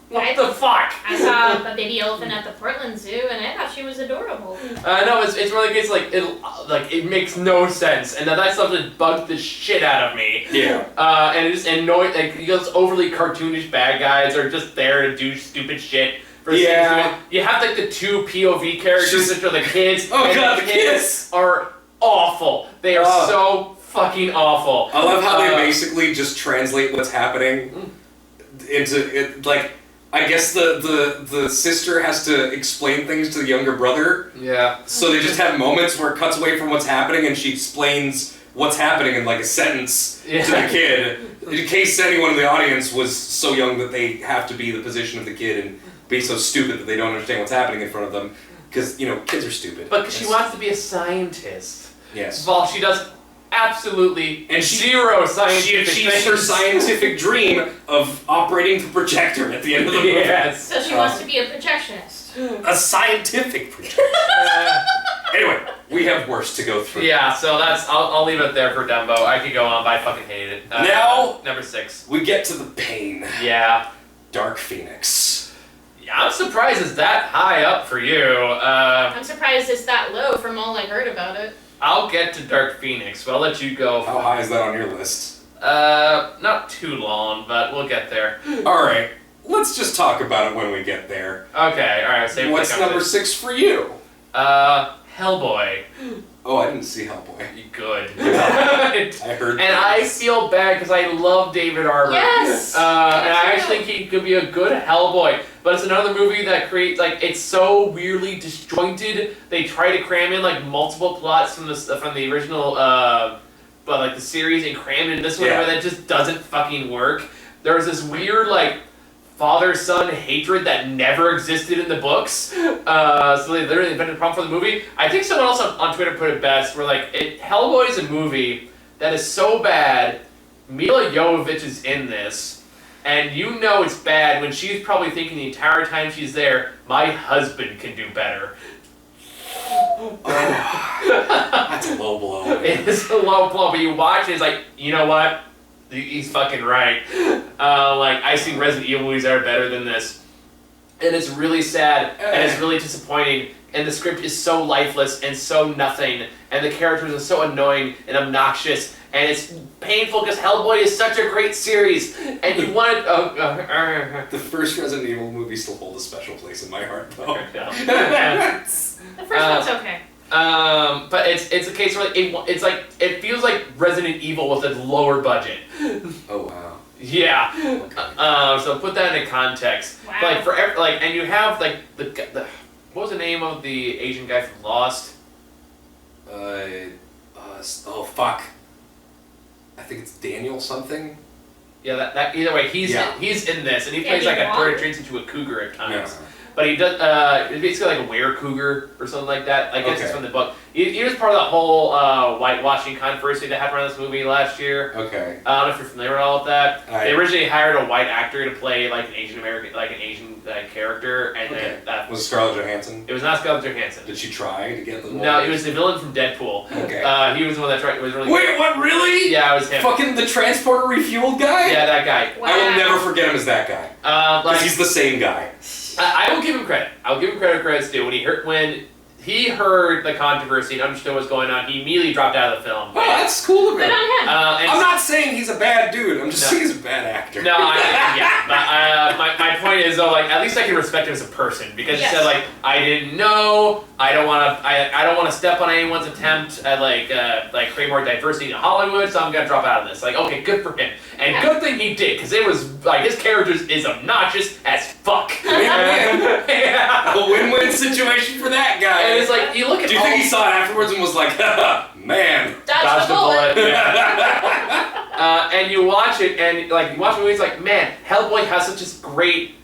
What the fuck? I saw a baby elephant at the Portland Zoo, and I thought she was adorable. No, it's one of the cases it makes no sense, and that stuff just bugged the shit out of me. Yeah. And it just annoyed, like, those overly cartoonish bad guys are just there to do stupid shit. You have like the two POV characters, which are the kids. Oh god, the kids are awful. They are so fucking awful. I love how they basically just translate what's happening into it. Like, I guess the sister has to explain things to the younger brother. Yeah. So they just have moments where it cuts away from what's happening, and she explains what's happening in like a sentence to the kid, in case anyone in the audience was so young that they have to be the position of the kid and be so stupid that they don't understand what's happening in front of them, because kids are stupid. But because she wants to be a scientist. Yes. Well, she does absolutely and zero scientific She achieves her scientific dream of operating the projector at the end of the movie. Yes. So she wants to be a projectionist. A scientific projector. Anyway, we have worse to go through. Yeah, so I'll leave it there for Dumbo. I could go on, but I fucking hate it. Now, number 6. We get to the pain. Yeah. Dark Phoenix. Yeah, I'm surprised it's that high up for you. I'm surprised it's that low from all I heard about it. I'll get to Dark Phoenix, but I'll let you go. How high is that on your list? Not too long, but we'll get there. Alright, let's just talk about it when we get there. Okay, alright, save What's number 6 for you? Hellboy. Oh, I didn't see Hellboy. Good. I heard and I feel bad because I love David Arbor. Yes! And I actually think he could be a good Hellboy. But it's another movie that creates, like, it's so weirdly disjointed. They try to cram in, like, multiple plots from the original, but like the series and cram it in this one, but that just doesn't fucking work. There's this weird, like, father-son hatred that never existed in the books. So they literally invented a problem for the movie. I think someone else on Twitter put it best, where like, Hellboy is a movie that is so bad, Mila Jovovich is in this, and you know it's bad when she's probably thinking the entire time she's there, my husband can do better. That's a low blow. It is a low blow, but you watch it, it's like, you know what? He's fucking right. Like, I've seen Resident Evil movies that are better than this. And it's really sad, and it's really disappointing, and the script is so lifeless and so nothing, and the characters are so annoying and obnoxious, and it's painful because Hellboy is such a great series, and you want The first Resident Evil movie still holds a special place in my heart, though. The first one's okay. But it's a case where it feels like Resident Evil with a lower budget. Oh wow. Yeah. Okay. So put that into context. Wow. And you have the what was the name of the Asian guy from Lost? Oh fuck. I think it's Daniel something. Yeah, that either way, he's in this, and he plays like a bird turns into a cougar at times. No. But he does, it's basically like a were-cougar or something like that. I guess it's from the book. He was part of the whole whitewashing controversy that happened around this movie last year. Okay. I don't know if you're familiar at all with that. They originally hired a white actor to play like an Asian American, like an Asian character, and then was it Scarlett Johansson? It was not Scarlett Johansson. Did she try to get the? No, it was the villain from Deadpool. Okay. He was the one that tried. Was really. Wait, what? Really? Yeah, it was him. Fucking the transporter refueled guy? Yeah, that guy. Wow. I will never forget him as that guy. Because he's the same guy. I will give him credit. I'll give him credit's due. When he heard the controversy and understood what was going on, he immediately dropped out of the film. Oh, that's cool of him. Good on him. I'm not saying he's a bad dude. I'm just saying he's a bad actor. No, my point is though, like at least I can respect him as a person because he said like I didn't know. I don't want to step on anyone's attempt at like create more diversity in Hollywood, so I'm gonna drop out of this. Like, okay, good for him, and good thing he did because it was like his character is obnoxious as fuck. Win-win. Yeah. A win-win situation for that guy. And it's like you look at. Do you think he saw it afterwards and was like, man, Dodge the bullet. Yeah. And you watch it, and like you watch the movie, it's like, man, Hellboy has such a great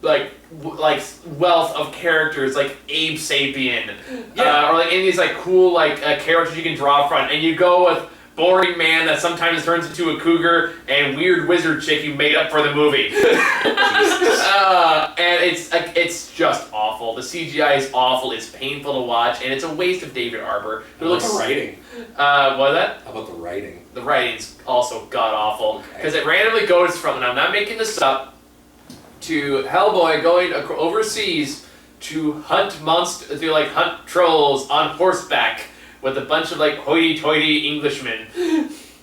like wealth of characters, like Abe Sapien, or like any of these like cool like characters you can draw from, and you go with boring man that sometimes turns into a cougar and weird wizard chick you made up for the movie. And it's just awful. The CGI is awful. It's painful to watch, and it's a waste of David Arbor. Who looks the writing? What is that? How about the writing? The writing's also god awful because it randomly goes from, and I'm not making this up, to Hellboy going overseas to hunt hunt trolls on horseback with a bunch of like hoity-toity Englishmen.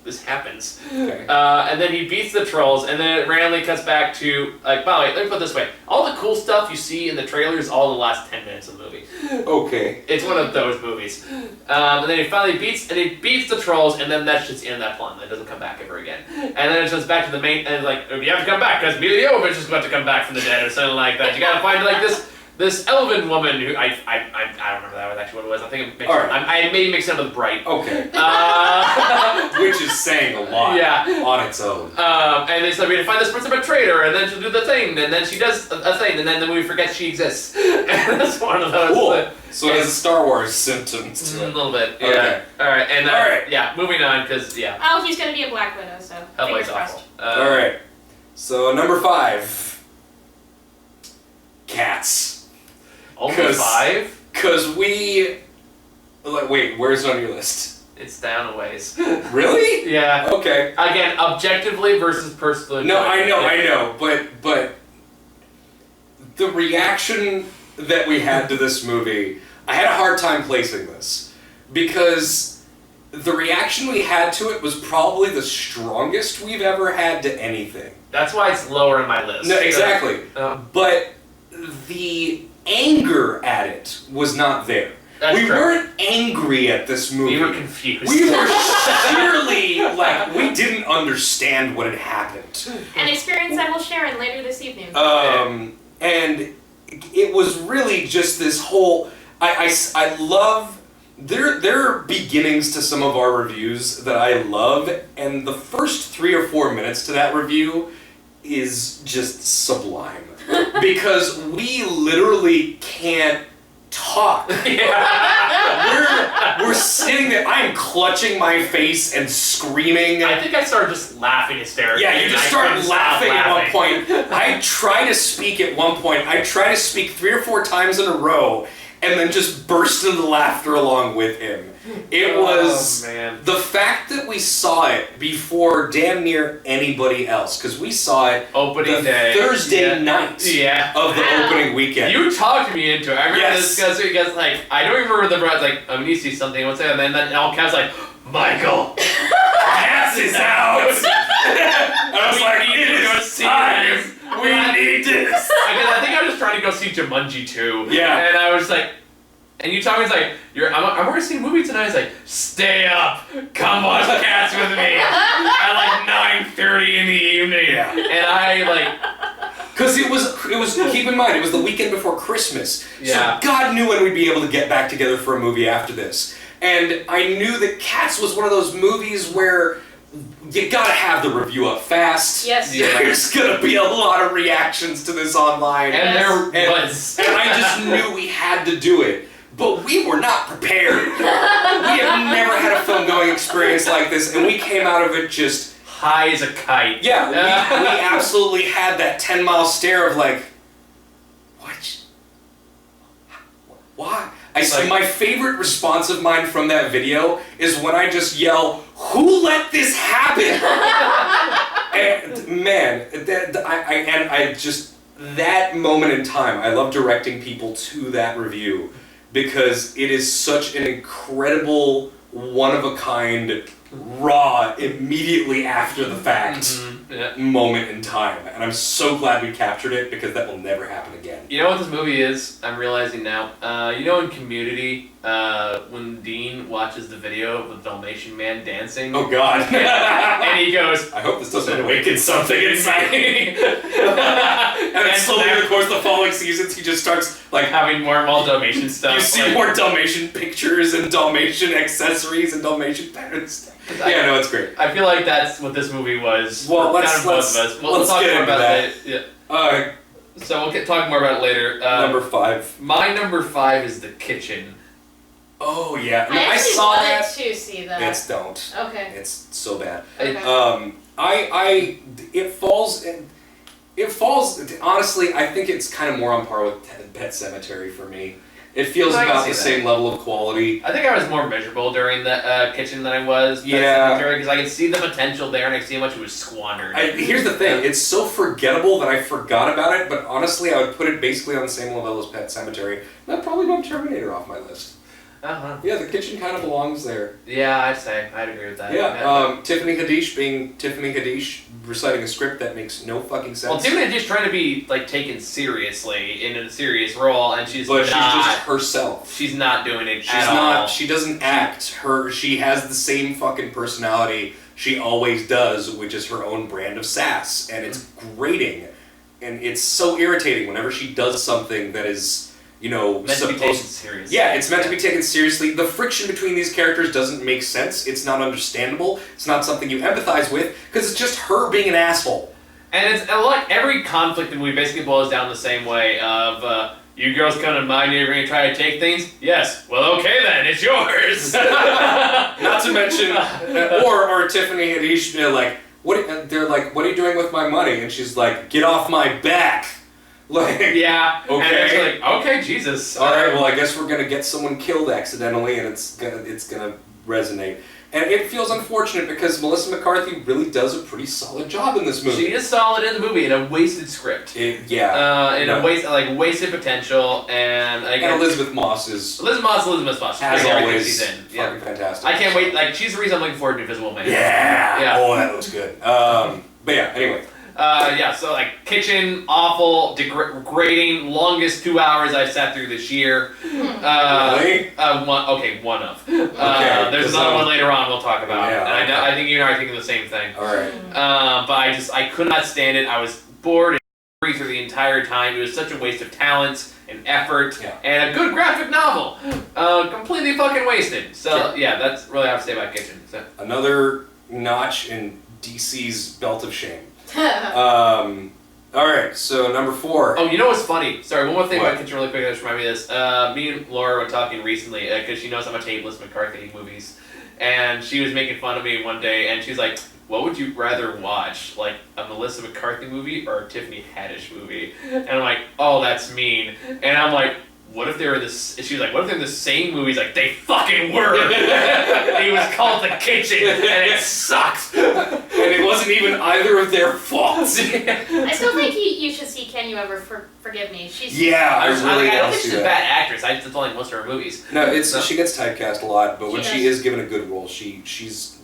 This happens. Okay. And then he beats the trolls, and then it randomly cuts back to like. By the way, let me put it this way: all the cool stuff you see in the trailer is all in the last 10 minutes of the movie. Okay. It's one of those movies. And then he finally beats the trolls, and then that's just in that plot, and it doesn't come back ever again. And then it goes back to the main, and like you have to come back because Mila Jovovich is about to come back from the dead or something like that. You gotta find like this elven woman who I don't remember that was actually what it was. I think I maybe mixed it up with Bright. Okay. Which is saying a lot. Yeah. On its own. And they said we had to find this person betrayer, and then she'll do the thing, and then she does a thing, and then the movie forgets she exists. And that's one of those. Cool. So it has a Star Wars symptoms to A it. little bit. Yeah. Okay. All right. And All right. yeah, moving on because yeah. Oh, he's gonna be a Black Widow, so Hellboy's fingers crossed. awful. Alright. So number 5. Cats. Only 5? Because we... wait, where's it on your list? It's down a ways. Really? Yeah. Okay. Again, objectively versus personally. No, I know, but the reaction that we had to this movie, I had a hard time placing this because the reaction we had to it was probably the strongest we've ever had to anything. That's why it's lower in my list. No, exactly. But the anger at it was not there. We weren't angry at this movie. We were confused. We were sheerly like we didn't understand what had happened. An experience I will share in later this evening. And it was really just this whole. I love. There are beginnings to some of our reviews that I love, and the first 3 or 4 minutes to that review is just sublime. Because we literally can't talk. We're sitting there, I am clutching my face and screaming. I think I started just laughing hysterically. Yeah, you just started laughing at one point. I try to speak at one point. I try to speak 3 or 4 times in a row, and then just burst into laughter along with him. It was the fact that we saw it before damn near anybody else, because we saw it opening day Thursday night of the opening weekend. You talked me into it. I remember this because like I don't even remember the like I'm gonna see something. What's that? And then all Kev's like, Michael, Cass is out. And I was like, it is time. We need this. I think I was trying to go see Jumanji 2. Yeah. And I was like, and you told me, it's like, I'm going to see a movie tonight. It's like, stay up, come watch Cats with me at like 9:30 in the evening. Yeah. And I like, because it was. Keep in mind, it was the weekend before Christmas. Yeah. So God knew when we'd be able to get back together for a movie after this. And I knew that Cats was one of those movies where you gotta have the review up fast. Yes. There's gonna be a lot of reactions to this online. And there was. And I just knew we had to do it. But we were not prepared. We have never had a film going experience like this, and we came out of it just high as a kite. Yeah, we absolutely had that 10-mile stare of like, what? Why? My favorite response of mine from that video is when I just yell, "Who let this happen?" And man, I just that moment in time, I love directing people to that review because it is such an incredible, one-of-a-kind, raw, immediately after the fact moment in time. And I'm so glad we captured it because that will never happen again. You know what this movie is? I'm realizing now. You know in Community, when Dean watches the of the Dalmatian man dancing? Oh God. And he goes, I hope this doesn't awaken something inside me. And then slowly over the course of the following seasons, he just starts like having more and more Dalmatian stuff. You see more Dalmatian pictures and Dalmatian accessories and Dalmatian patterns. Yeah, no, it's great. I feel like that's what this movie was. Well, let's talk more about that. Yeah. So we'll talk more about it later. Number 5. My number 5 is The Kitchen. Oh yeah, no, I saw wanted that. to see that. It's don't. Okay. It's so bad. Okay. It falls. Honestly, I think it's kind of more on par with Pet Sematary for me. It feels about the same level of quality. I think I was more miserable during the Kitchen than I was Pet Sematary because I could see the potential there and I could see how much it was squandered. Here's the thing, it's so forgettable that I forgot about it, but honestly I would put it basically on the same level as Pet Sematary. I'd probably bump Terminator off my list. Uh-huh. Yeah, The Kitchen kind of belongs there. Yeah, I'd agree with that. Yeah, Tiffany Haddish being Tiffany Haddish reciting a script that makes no fucking sense. Well, Tiffany Haddish trying to be like taken seriously in a serious role, and she's just herself. She's not doing it at all. She doesn't act. She has the same fucking personality she always does, which is her own brand of sass, and it's grating, and it's so irritating whenever she does something that is. Meant to be taken seriously. Yeah, it's meant to be taken seriously. The friction between these characters doesn't make sense. It's not understandable. It's not something you empathize with, because it's just her being an asshole. And it's like every conflict in the movie basically boils down the same way of, you girls come to mine, you're going to try to take things? Yes. Well, okay then, it's yours. Not to mention, or Tiffany Haddish, they're like, what are you doing with my money? And she's like, get off my back. Yeah. Okay. And it's like, okay, Jesus. All right. Well, I guess we're gonna get someone killed accidentally, and it's gonna resonate. And it feels unfortunate because Melissa McCarthy really does a pretty solid job in this movie. She is solid in the movie in a wasted script. Wasted potential, and Elizabeth Moss is Elizabeth Moss. As always, she's in. Fucking fantastic. I can't wait. Like she's the reason I'm looking forward to Invisible Man. Yeah. Oh, that looks good. But yeah. Anyway. So like Kitchen, awful, degrading, longest 2 hours I've sat through this year. Really? One of. There's another one later on we'll talk about. Yeah, and I think you and I are thinking the same thing. All right. But I could not stand it. I was bored and angry through the entire time. It was such a waste of talent and effort and a good graphic novel. Completely fucking wasted. So that's really all I have to say about Kitchen. So. Another notch in DC's belt of shame. Alright, so number 4. Oh, you know what's funny? Sorry, one more thing about Kitchen really quick that just reminded me of this. Me and Laura were talking recently, because she knows how much I hate Melissa McCarthy movies, and she was making fun of me one day, and she's like, what would you rather watch? Like, a Melissa McCarthy movie or a Tiffany Haddish movie? And I'm like, oh, that's mean. And I'm like, what if they were this? She was like, what if they're in the same movie? He's like, they fucking were. He was called The Kitchen, and it sucked. And it wasn't even either of their faults. I still think you should see Can You Ever Forgive Me. She's Yeah, I don't think she's a that. bad actress. I just don't like most of her movies. No, she gets typecast a lot, but when She she does. is given a good role, she's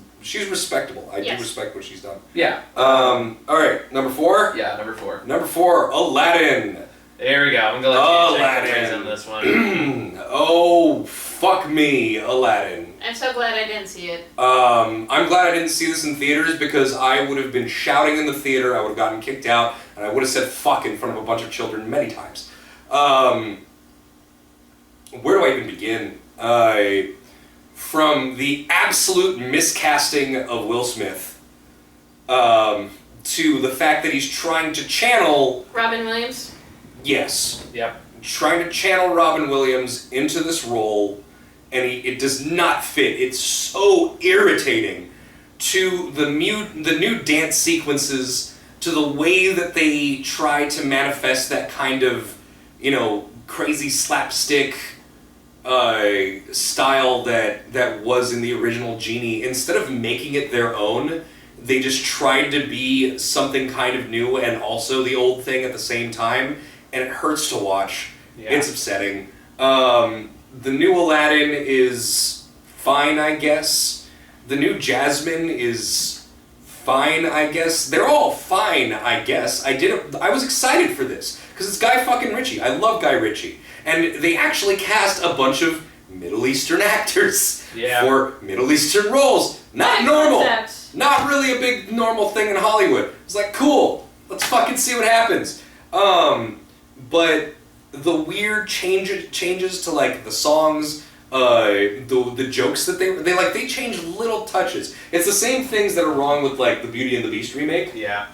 respectable. I do respect what she's done. Yeah. All right, number 4. Yeah, number 4. Number 4, Aladdin. There we go. I'm gonna let you take the praise on this one. Oh, fuck me, Aladdin. I'm so glad I didn't see it. I'm glad I didn't see this in theaters because I would have been shouting in the theater, I would have gotten kicked out, and I would have said fuck in front of a bunch of children many times. Where do I even begin? From the absolute miscasting of Will Smith, to the fact that he's trying to channel... Robin Williams? Yes. Yep. Trying to channel Robin Williams into this role, and it does not fit. It's so irritating to the new dance sequences, to the way that they try to manifest that kind of, crazy slapstick style that was in the original Genie. Instead of making it their own, they just tried to be something kind of new and also the old thing at the same time, and it hurts to watch. Yeah. It's upsetting. The new Aladdin is fine, I guess. The new Jasmine is fine, I guess. They're all fine, I guess. I was excited for this, because it's Guy fucking Ritchie. I love Guy Ritchie. And they actually cast a bunch of Middle Eastern actors for Middle Eastern roles. Not normal. Concept. Not really a big normal thing in Hollywood. It's like, cool, let's fucking see what happens. But the weird changes to like the songs, the jokes that they change little touches. It's the same things that are wrong with like the Beauty and the Beast remake. Yeah.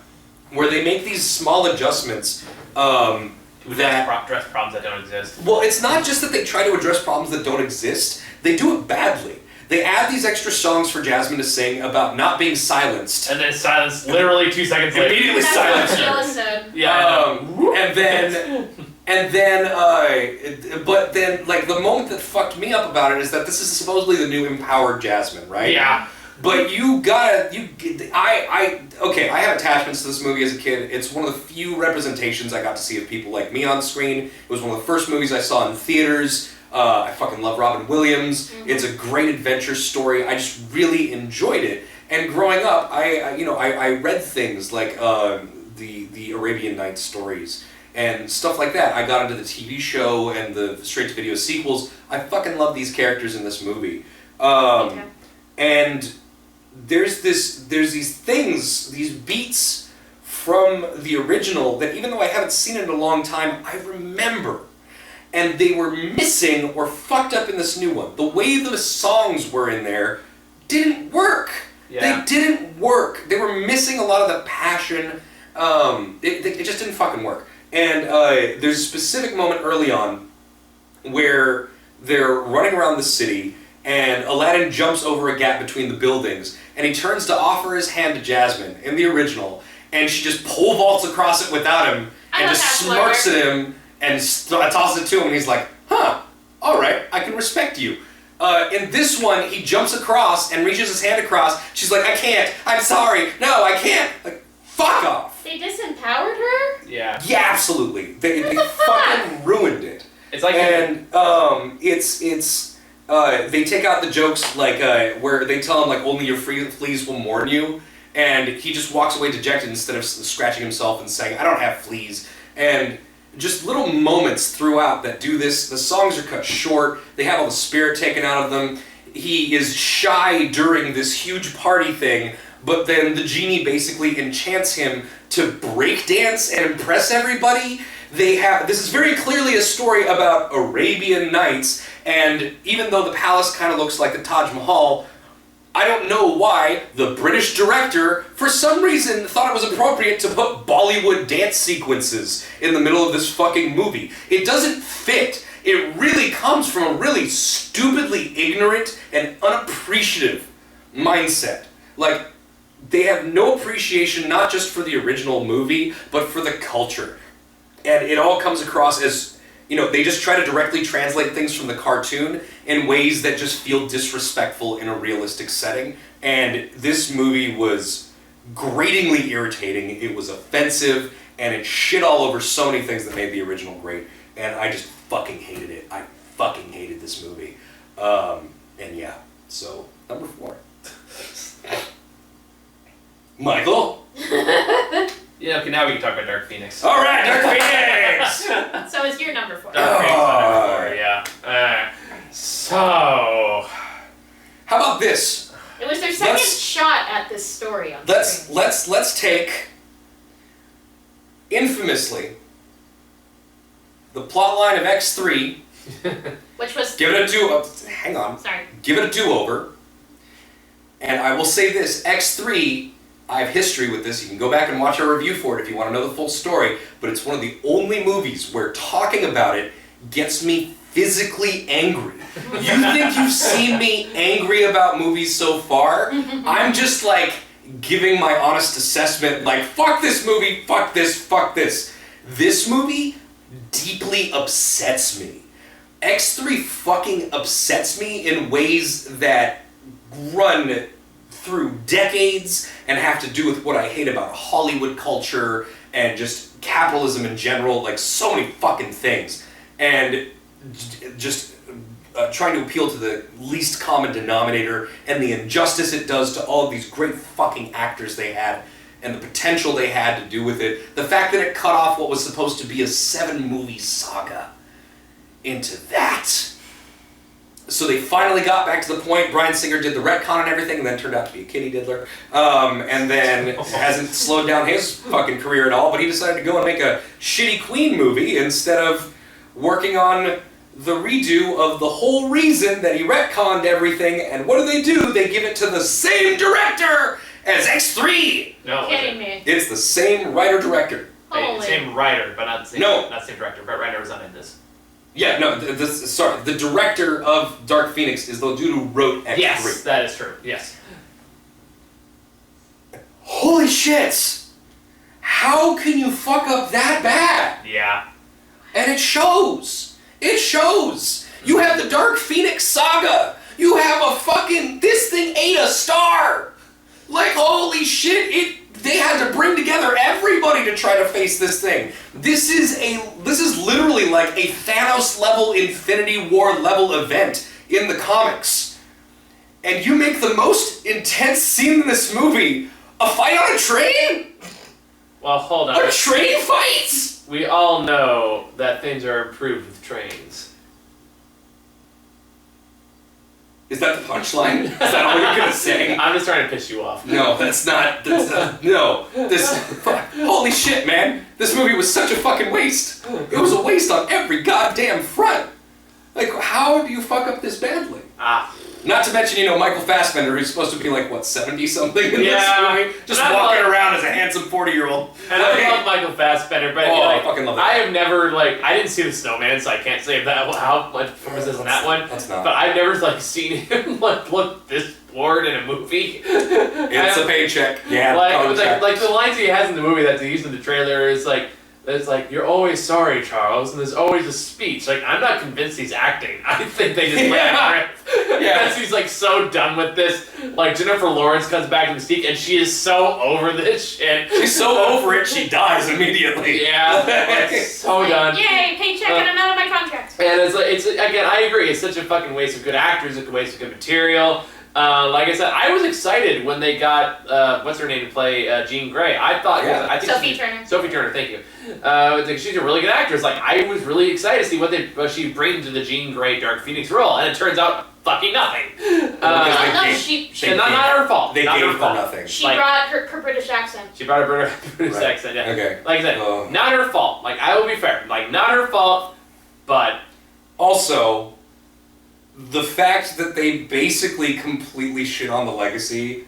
Where they make these small adjustments. Address problems that don't exist. Well, it's not just that they try to address problems that don't exist. They do it badly. They add these extra songs for Jasmine to sing about not being silenced. And then silence literally 2 seconds later. Immediately That's silenced what her. Sheila said. Yeah. But then, like, the moment that fucked me up about it is that this is supposedly the new empowered Jasmine, right? Yeah. But I have attachments to this movie as a kid. It's one of the few representations I got to see of people like me on screen. It was one of the first movies I saw in theaters. I fucking love Robin Williams. Mm-hmm. It's a great adventure story. I just really enjoyed it. And growing up, I read things like the Arabian Nights stories and stuff like that. I got into the TV show and the straight-to-video sequels. I fucking love these characters in this movie. And there's these things, these beats from the original that even though I haven't seen it in a long time, I remember. And they were missing or fucked up in this new one. The way the songs were in there didn't work. Yeah. They didn't work. They were missing a lot of the passion. It just didn't fucking work. And there's a specific moment early on where they're running around the city and Aladdin jumps over a gap between the buildings and he turns to offer his hand to Jasmine in the original, and she just pole vaults across it without him and just smirks at him and tosses it to him, and he's like, huh, alright, I can respect you. In this one, he jumps across and reaches his hand across. She's like, I can't, I'm sorry, no, I can't. Like, fuck off. They disempowered her? Yeah. Yeah, absolutely. They fucking ruined it. It's like... And they take out the jokes like where they tell him like only your fleas will mourn you, and he just walks away dejected instead of scratching himself and saying, I don't have fleas. And just little moments throughout that do this. The songs are cut short. They have all the spirit taken out of them. He is shy during this huge party thing, but then the genie basically enchants him to break dance and impress everybody. This is very clearly a story about Arabian Nights, and even though the palace kind of looks like the Taj Mahal, I don't know why the British director, for some reason, thought it was appropriate to put Bollywood dance sequences in the middle of this fucking movie. It doesn't fit. It really comes from a really stupidly ignorant and unappreciative mindset. Like, they have no appreciation not just for the original movie, but for the culture. And it all comes across as, they just try to directly translate things from the cartoon in ways that just feel disrespectful in a realistic setting. And this movie was gratingly irritating. It was offensive, and it shit all over so many things that made the original great. And I just fucking hated it. I fucking hated this movie. And yeah, so number 4. Michael? Yeah, okay, now we can talk about Dark Phoenix. All right, Dark Phoenix! So it's your number 4. Dark Phoenix is number 4, yeah. So... How about this? It was their second shot at this story on screen. Let's take, infamously, the plotline of X3. Which was... Give it a hang on. Sorry. Give it a do-over. And I will say this, X3, I have history with this. You can go back and watch our review for it if you want to know the full story. But it's one of the only movies where talking about it gets me physically angry. You think you've seen me angry about movies so far? I'm just like giving my honest assessment, like, fuck this movie, fuck this, fuck this. This movie deeply upsets me. X3 fucking upsets me in ways that run through decades and have to do with what I hate about Hollywood culture and just capitalism in general, like so many fucking things. And just trying to appeal to the least common denominator and the injustice it does to all of these great fucking actors they had and the potential they had to do with it. The fact that it cut off what was supposed to be a 7-movie saga into that. So they finally got back to the point. Bryan Singer did the retcon and everything, and then turned out to be a kitty diddler. And then hasn't slowed down his fucking career at all, but he decided to go and make a shitty Queen movie instead of working on the redo of the whole reason that he retconned everything. And what do? They give it to the same director as X3! No. Kidding me. It's the same writer-director. Holy. Same writer, but not the same. No. Not the same director. Brett Reiner was not in this. Yeah, no, the director of Dark Phoenix is the dude who wrote X3. Yes, that is true. Yes. Holy shit! How can you fuck up that bad? Yeah. And it shows! It shows! You have the Dark Phoenix saga! You have a fucking... This thing ate a star! Like, holy shit, they had to bring together everybody to try to face this thing. This is literally like a Thanos level Infinity War level event in the comics. And you make the most intense scene in this movie a fight on a train? Well, hold on. A train fight? We all know that things are improved with trains. Is that the punchline? Is that all you're gonna say? I'm just trying to piss you off. No, that's not. No. Holy shit, man! This movie was such a fucking waste. It was a waste on every goddamn front. Like, how do you fuck up this badly? Not to mention, Michael Fassbender, who's supposed to be like, what, 70-something in this movie? Just walking around as a handsome 40-year-old. And I love Michael Fassbender, but I fucking love that. I have never, I didn't see The Snowman, so I can't say how much performance is in that one. That's not. But I've never, seen him, look this bored in a movie. It's a paycheck. Yeah, like the lines he has in the movie that they use in the trailer is it's like, you're always sorry, Charles, and there's always a speech. Like, I'm not convinced he's acting. I think they just ran a riff. Because he's, so done with this. Like, Jennifer Lawrence comes back to Mystique, and she is so over this shit. She's so over it, she dies immediately. Yeah, so done. Yay, paycheck and I'm out of my contract. And it's again, I agree, it's such a fucking waste of good actors, a waste of good material. Like I said, I was excited when they got what's her name to play Jean Grey. I thought I think Sophie Turner. Sophie Turner, thank you. She's a really good actress. I was really excited to see what she brings to the Jean Grey Dark Phoenix role, and it turns out fucking nothing. Not her fault. They gave her nothing. She brought her British accent. She brought her British accent. Yeah. Okay. Like I said, not her fault. I will be fair. Not her fault, but also. The fact that they basically completely shit on the legacy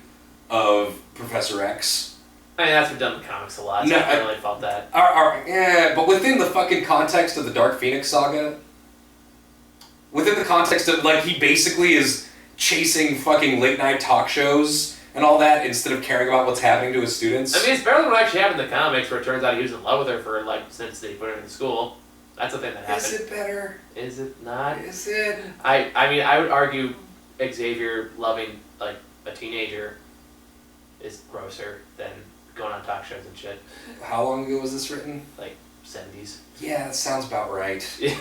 of Professor X. I mean, that's been done in the comics a lot, so I haven't really felt that. But within the fucking context of the Dark Phoenix saga, within the context of, he basically is chasing fucking late night talk shows and all that instead of caring about what's happening to his students. I mean, it's better than what actually happened in the comics, where it turns out he was in love with her for, since they put her in school. That's a thing that happened. Is it better? Is it not? Is it? I mean, I would argue Xavier loving like a teenager is grosser than going on talk shows and shit. How long ago was this written? Like 70s. Yeah, that sounds about right. Yeah.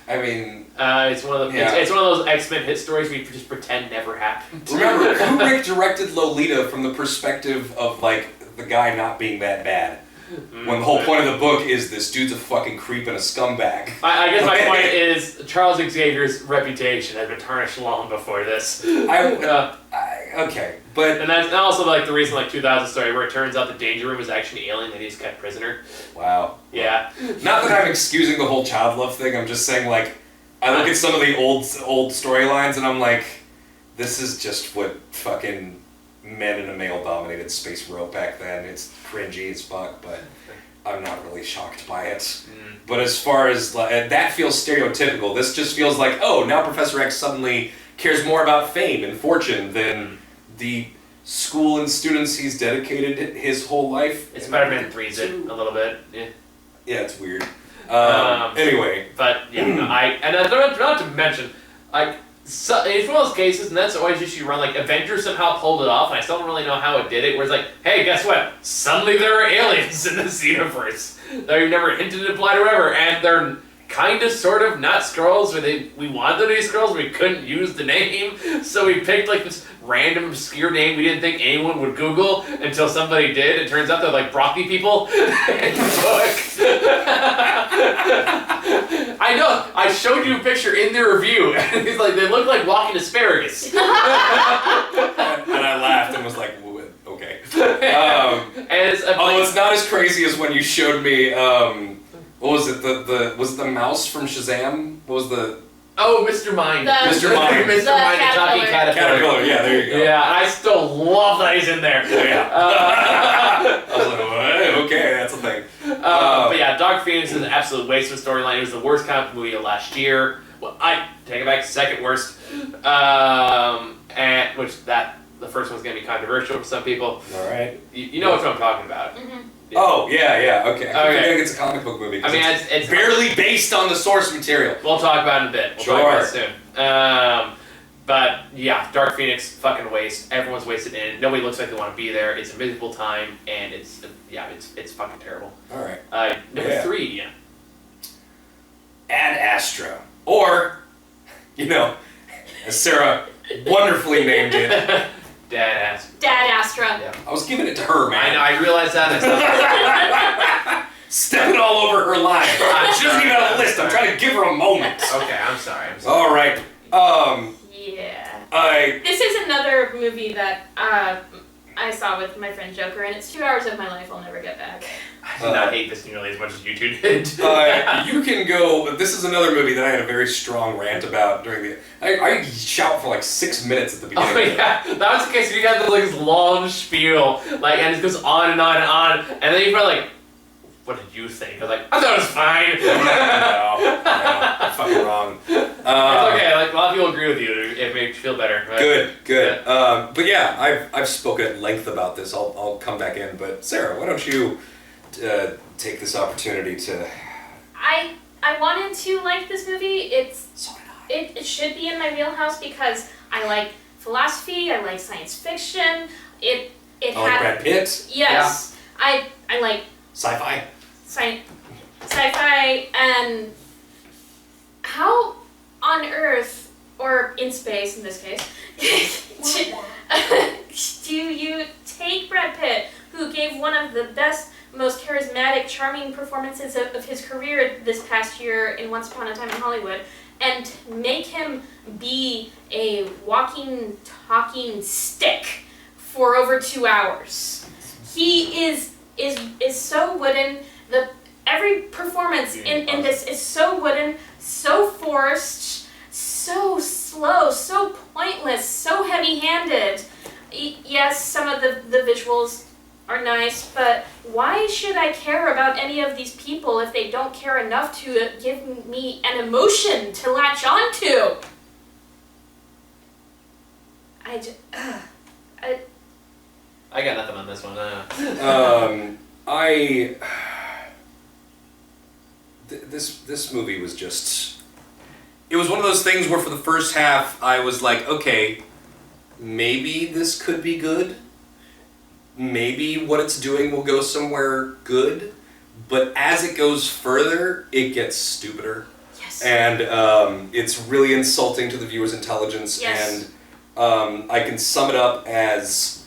I mean, it's one of the it's one of those X-Men hit stories we just pretend never happened. remember, Kubrick directed Lolita from the perspective of like the guy not being that bad. When the whole point of the book is this dude's a fucking creep and a scumbag. I guess my point is Charles Xavier's reputation had been tarnished long before this. Okay, but and that's also like the reason like 2000 story where it turns out the Danger Room is actually an alien that he's kept prisoner. wow. Yeah. Not that I'm excusing the whole child love thing. I'm just saying like I look at some of the old storylines and I'm like, this is just what fucking men in a male-dominated space wrote back then. It's cringy as fuck, but I'm not really shocked by it. But as far as that feels stereotypical. This just feels like, oh, now Professor X suddenly cares more about fame and fortune than the school and students he's dedicated his whole life. Spider-Man 3's it a little bit. Yeah. Yeah, it's weird. Anyway, but yeah, not to mention, like. So, it's one of those cases, and that's always just you run, like, Avengers somehow pulled it off, and I still don't really know how it did it, where it's like, hey, guess what? Suddenly there are aliens in this universe. They're never hinted, implied, or whatever, and they're kind of, sort of, not Skrulls, we wanted them to be Skrulls, but we couldn't use the name, so we picked, like, this random obscure name we didn't think anyone would Google until somebody did. It turns out they're, like, broccoli people in the book. I know, I showed you a picture in the review, and he's like, they look like walking asparagus. and I laughed and was like, okay. Although it's not as crazy as when you showed me, what was it, was it the mouse from Shazam? What was the... Oh, Mr. Mind. Mr. Mind. Mr. Mind, the talking caterpillar. Yeah, there you go. Yeah, I still love that he's in there. Yeah. I was like, what? Okay, that's a thing. But yeah, Dark Phoenix is an absolute waste of a storyline. It was the worst comic movie of last year. Well, I take it back, second worst. And the first one's gonna be controversial for some people. All right. You know what I'm talking about. Mm-hmm. Yeah. Oh, yeah, okay. I think it's a comic book movie. I mean, it's barely based on the source material. We'll talk about it in a bit. We'll talk about it soon. But yeah, Dark Phoenix, fucking waste. Everyone's wasted in it. Nobody looks like they want to be there. It's a miserable time, and it's fucking terrible. All right. Number 3. Ad Astra. Or, as Sarah wonderfully named it. Dad Astra. Dad Astra. Yeah. I was giving it to her, man. I know, I realized that. Stepping all over her line. She doesn't even have a list. I'm trying to give her a moment. Okay, I'm sorry. All right. Yeah. This is another movie that I saw with my friend Joker, and it's 2 hours of my life I'll never get back. I did not hate this nearly as much as you two did. You can go. This is another movie that I had a very strong rant about during the. I shout for like 6 minutes at the beginning. Oh yeah, that was the case. You got this long spiel, and it goes on and on and on, and then you're probably like, "What did you think?" I was like, "I thought it was fine." no, I'm fucking wrong. It's okay. Like a lot of people agree with you. It makes you feel better. But, Good. Yeah. But yeah, I've spoken at length about this. I'll come back in. But Sarah, why don't you take this opportunity to? I wanted to like this movie. It should be in my wheelhouse because I like philosophy. I like science fiction. It like had Brad Pitt. Yes, yeah. I like sci-fi. Sci-fi, and how on Earth, or in space in this case, do you take Brad Pitt, who gave one of the best, most charismatic, charming performances of his career this past year in Once Upon a Time in Hollywood, and make him be a walking, talking stick for over 2 hours? He is so wooden. Every performance in this is so wooden, so forced, so slow, so pointless, so heavy-handed. Yes, some of the visuals are nice, but why should I care about any of these people if they don't care enough to give me an emotion to latch onto? I got nothing on this one. this movie was just... It was one of those things where for the first half, I was like, okay, maybe this could be good. Maybe what it's doing will go somewhere good. But as it goes further, it gets stupider. Yes. And it's really insulting to the viewer's intelligence. Yes. And I can sum it up as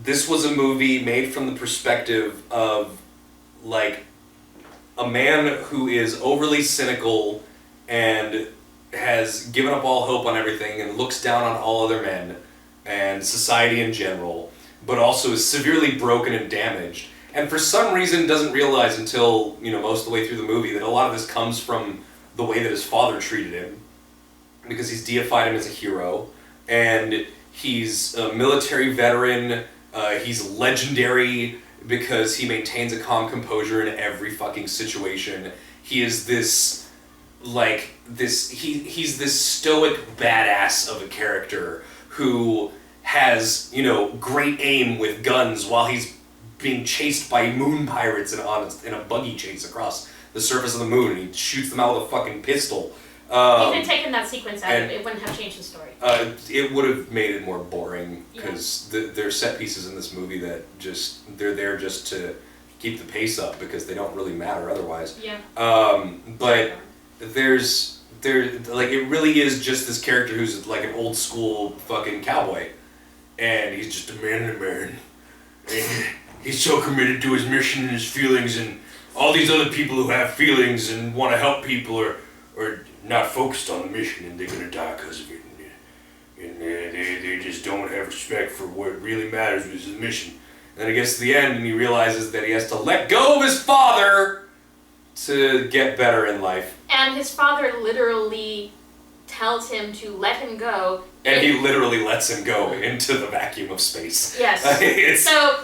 this was a movie made from the perspective of, like, a man who is overly cynical and has given up all hope on everything and looks down on all other men and society in general, but also is severely broken and damaged. And for some reason doesn't realize until, most of the way through the movie that a lot of this comes from the way that his father treated him. Because he's deified him as a hero, and he's a military veteran, he's legendary because he maintains a calm composure in every fucking situation. He is this, he's this stoic badass of a character who has, great aim with guns while he's being chased by moon pirates in a buggy chase across the surface of the moon, and he shoots them out with a fucking pistol. If they'd taken that sequence out, it wouldn't have changed the story. It would have made it more boring, because there are set pieces in this movie that they're there just to keep the pace up, because they don't really matter otherwise. Yeah. But it really is just this character who's like an old school fucking cowboy, and he's just a man in a man. And he's so committed to his mission and his feelings, and all these other people who have feelings and want to help people are not focused on the mission, and they're gonna die because of it. And they just don't have respect for what really matters, which is his mission. And it gets to the end, and he realizes that he has to let go of his father to get better in life. And his father literally tells him to let him go. And he literally lets him go into the vacuum of space. Yes.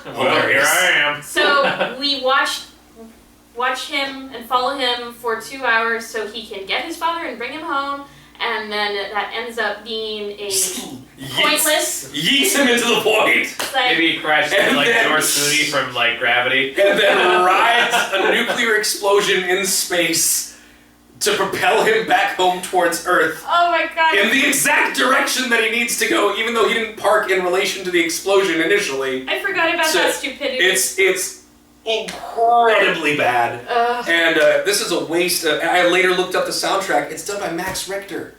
Well, here I am. So we watch him and follow him for 2 hours so he can get his father and bring him home, and then that ends up being a pointless... Yeets him into the void! Maybe he crashed into George Clooney from Gravity. And then rides a nuclear explosion in space to propel him back home towards Earth. Oh my god. In the exact direction that he needs to go, even though he didn't park in relation to the explosion initially. I forgot about that stupidity. It's incredibly bad. And this is a waste. I later looked up the soundtrack. It's done by Max Richter.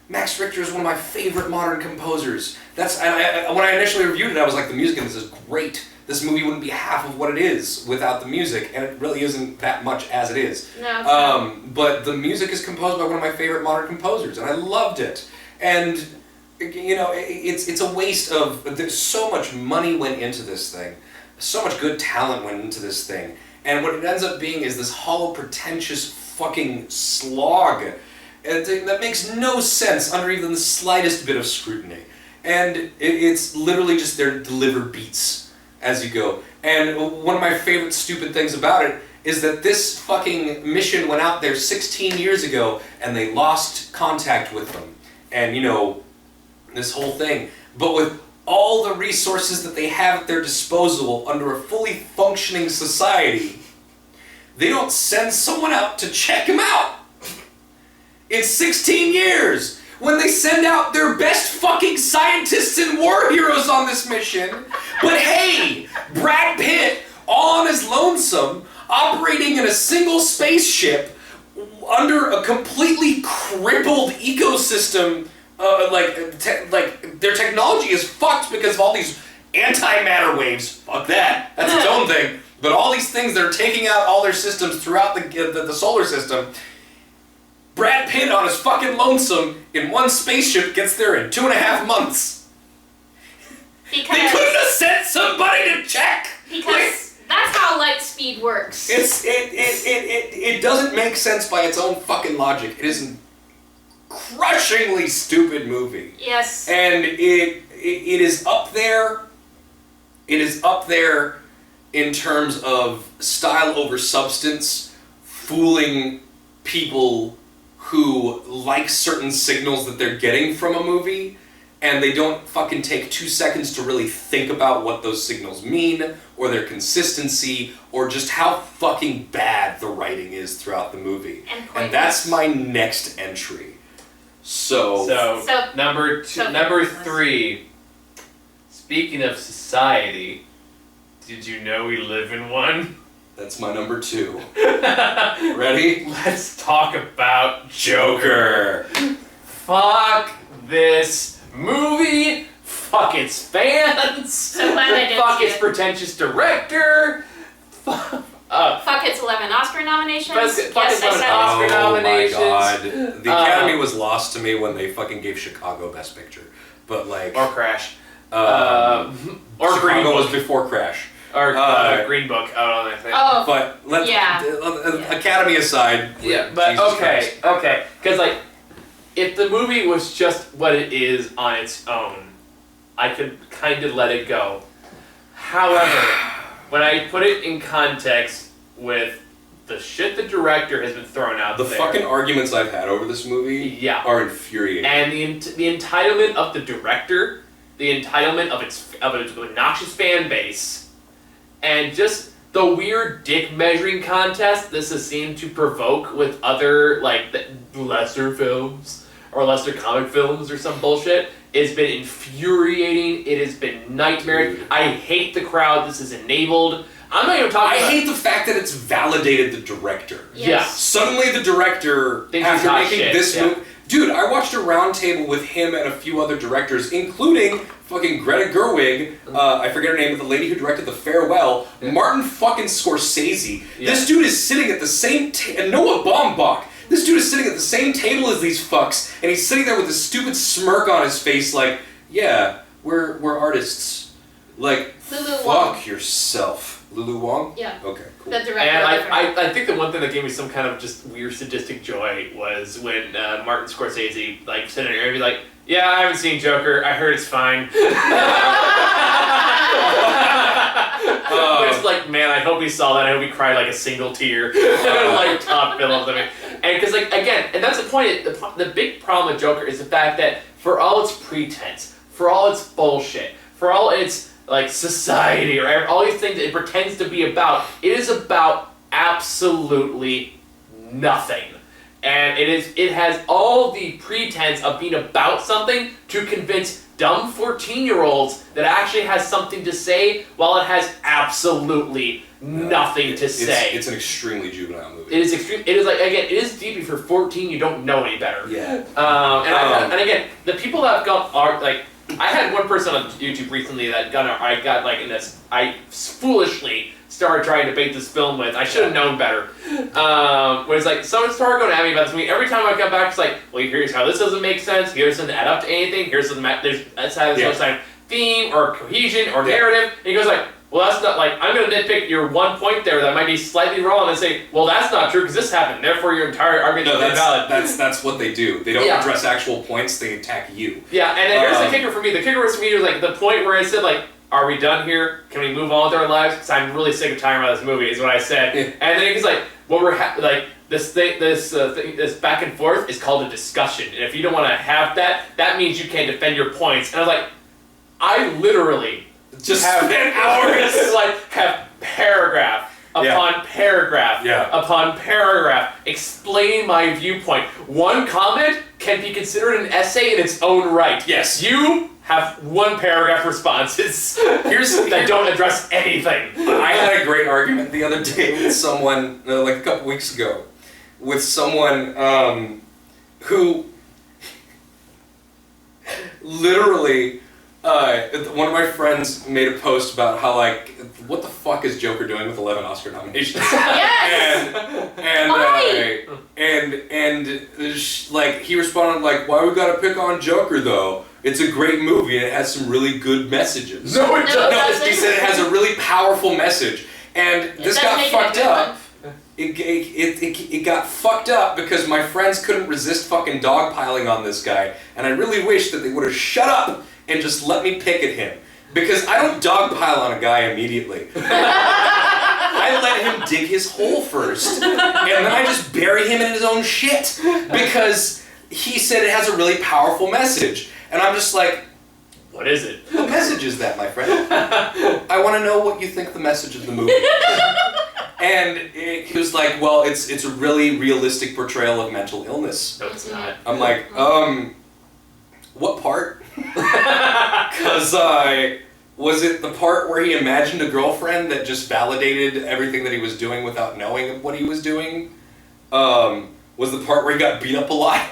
Max Richter is one of my favorite modern composers. When I initially reviewed it, I was like, the music in this is great. This movie wouldn't be half of what it is without the music, and it really isn't that much as it is. No, but the music is composed by one of my favorite modern composers, and I loved it. And it's a waste of. There's so much money went into this thing. So much good talent went into this thing. And what it ends up being is this hollow, pretentious fucking slog that makes no sense under even the slightest bit of scrutiny. And it's literally just their delivered beats as you go. And one of my favorite stupid things about it is that this fucking mission went out there 16 years ago, and they lost contact with them. And, this whole thing. But with all the resources that they have at their disposal under a fully functioning society, they don't send someone out to check them out. It's 16 years when they send out their best fucking scientists and war heroes on this mission. But hey, Brad Pitt, all on his lonesome, operating in a single spaceship under a completely crippled ecosystem. Their technology is fucked because of all these antimatter waves. Fuck that. That's its own thing. But all these things that are taking out all their systems throughout the solar system. Brad Pitt on his fucking lonesome in one spaceship gets there in 2.5 months. Because they couldn't have sent somebody to check. Because that's how light speed works. It doesn't make sense by its own fucking logic. It is an crushingly stupid movie. Yes. And it is up there. It is up there in terms of style over substance, fooling people who like certain signals that they're getting from a movie and they don't fucking take 2 seconds to really think about what those signals mean, or their consistency, or just how fucking bad the writing is throughout the movie. And that's my next entry. So number 3. Speaking of society, did you know we live in one? That's my number 2. Ready? Let's talk about Joker. Fuck this movie. Fuck its fans. So glad I did Fuck see its it. pretentious director. Fuck its 11 Oscar nominations. Fuck its 11 I Oscar nominations. Oh my god. The Academy was lost to me when they fucking gave Chicago Best Picture. But like... Or Crash. or Green Chicago Book. was before Crash. Or Green Book. I don't know. Oh, But let's... Academy aside... Yeah, but Jesus Christ. okay. Because, like, if the movie was just what it is on its own, I could kind of let it go. However, when I put it in context with the shit the director has been throwing out The there... fucking arguments I've had over this movie are infuriating. And the entitlement of the director, the entitlement of its obnoxious fan base, and just the weird dick measuring contest this has seemed to provoke with other, like, lesser films or lesser comic films or some bullshit, it's been infuriating. It has been nightmarish. Dude. I hate the crowd this has enabled. I'm not even talking about... I hate the fact that it's validated the director. Yes. Yeah. Suddenly the director, Thinks after he's hot making shit, this yeah. movie... Dude, I watched a roundtable with him and a few other directors, including fucking Greta Gerwig, I forget her name, but the lady who directed The Farewell, Martin fucking Scorsese. Yeah. This dude is sitting at the same and Noah Baumbach. This dude is sitting at the same table as these fucks, and he's sitting there with a stupid smirk on his face like, yeah, we're artists. Like, Lulu Wang. fuck yourself. Lulu Wang? Yeah. Okay, cool. The director. And I think the one thing that gave me some kind of just weird sadistic joy was when Martin Scorsese like said in an interview like, yeah, I haven't seen Joker. I heard it's fine. It's like, man, I hope he saw that. I hope he cried like a single tear. Like top bill of them. And because like again, and that's the point. The big problem with Joker is the fact that for all its pretense, for all its bullshit, for all its like society or all these things it pretends to be about, it is about absolutely nothing. And it has all the pretense of being about something to convince dumb 14-year-olds that it actually has something to say while it has absolutely nothing to say. It's an extremely juvenile movie. It is extreme. It is like, again, it is deep. If you're 14, you don't know any better. Yeah. And again, the people that have gone are like, I had one person on YouTube recently that I got like in this. I foolishly started trying to debate this film with. I should have known better. Where it's like someone started going at me about this movie. Every time I come back, it's like, well, here's how this doesn't make sense. Here's doesn't add up to anything. Here's that's how there's no theme or cohesion or narrative. And he goes like, well, that's not like, I'm going to nitpick your one point there that might be slightly wrong and say, well, that's not true because this happened. Therefore, your entire argument is invalid. That's what they do. They don't address actual points. They attack you. Yeah, and then here's the kicker for me. The kicker was for me was like the point where I said like, are we done here? Can we move on with our lives? Because I'm really sick of talking about this movie. Is what I said. And then he's like, well, we're like this back and forth is called a discussion. And if you don't want to have that, that means you can't defend your points. And I was like, I literally just have spent hours like have paragraph upon paragraph upon paragraph explaining my viewpoint. One comment can be considered an essay in its own right. Yes. You have one paragraph responses that don't address anything. I had a great argument the other day with someone, like a couple weeks ago, with someone who literally, one of my friends made a post about how like, what the fuck is Joker doing with 11 Oscar nominations? Yes! Like he responded like, why we gotta pick on Joker though? It's a great movie and it has some really good messages. No, it doesn't. He said it has a really powerful message, and this got fucked up. It got fucked up because my friends couldn't resist fucking dogpiling on this guy, and I really wish that they would have shut up and just let me pick at him. Because I don't dogpile on a guy immediately. I let him dig his hole first, and then I just bury him in his own shit. Because he said it has a really powerful message. And I'm just like, What is it? What message is that, my friend? I want to know what you think the message of the movie is. And he was like, well, it's a really realistic portrayal of mental illness. No, it's not. I'm like, what part? Because was it the part where he imagined a girlfriend that just validated everything that he was doing without knowing what he was doing? Was the part where he got beat up a lot?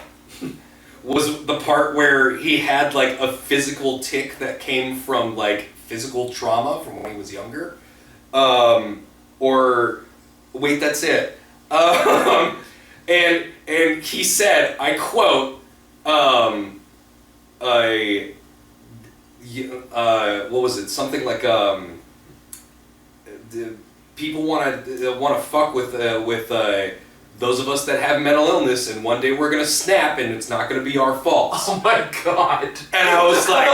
Was the part where he had like a physical tic that came from like physical trauma from when he was younger? Or wait, that's it. And he said, I quote, what was it? Something like people want to fuck with those of us that have mental illness, and one day we're gonna snap, and it's not gonna be our fault. Oh my god! And I was like,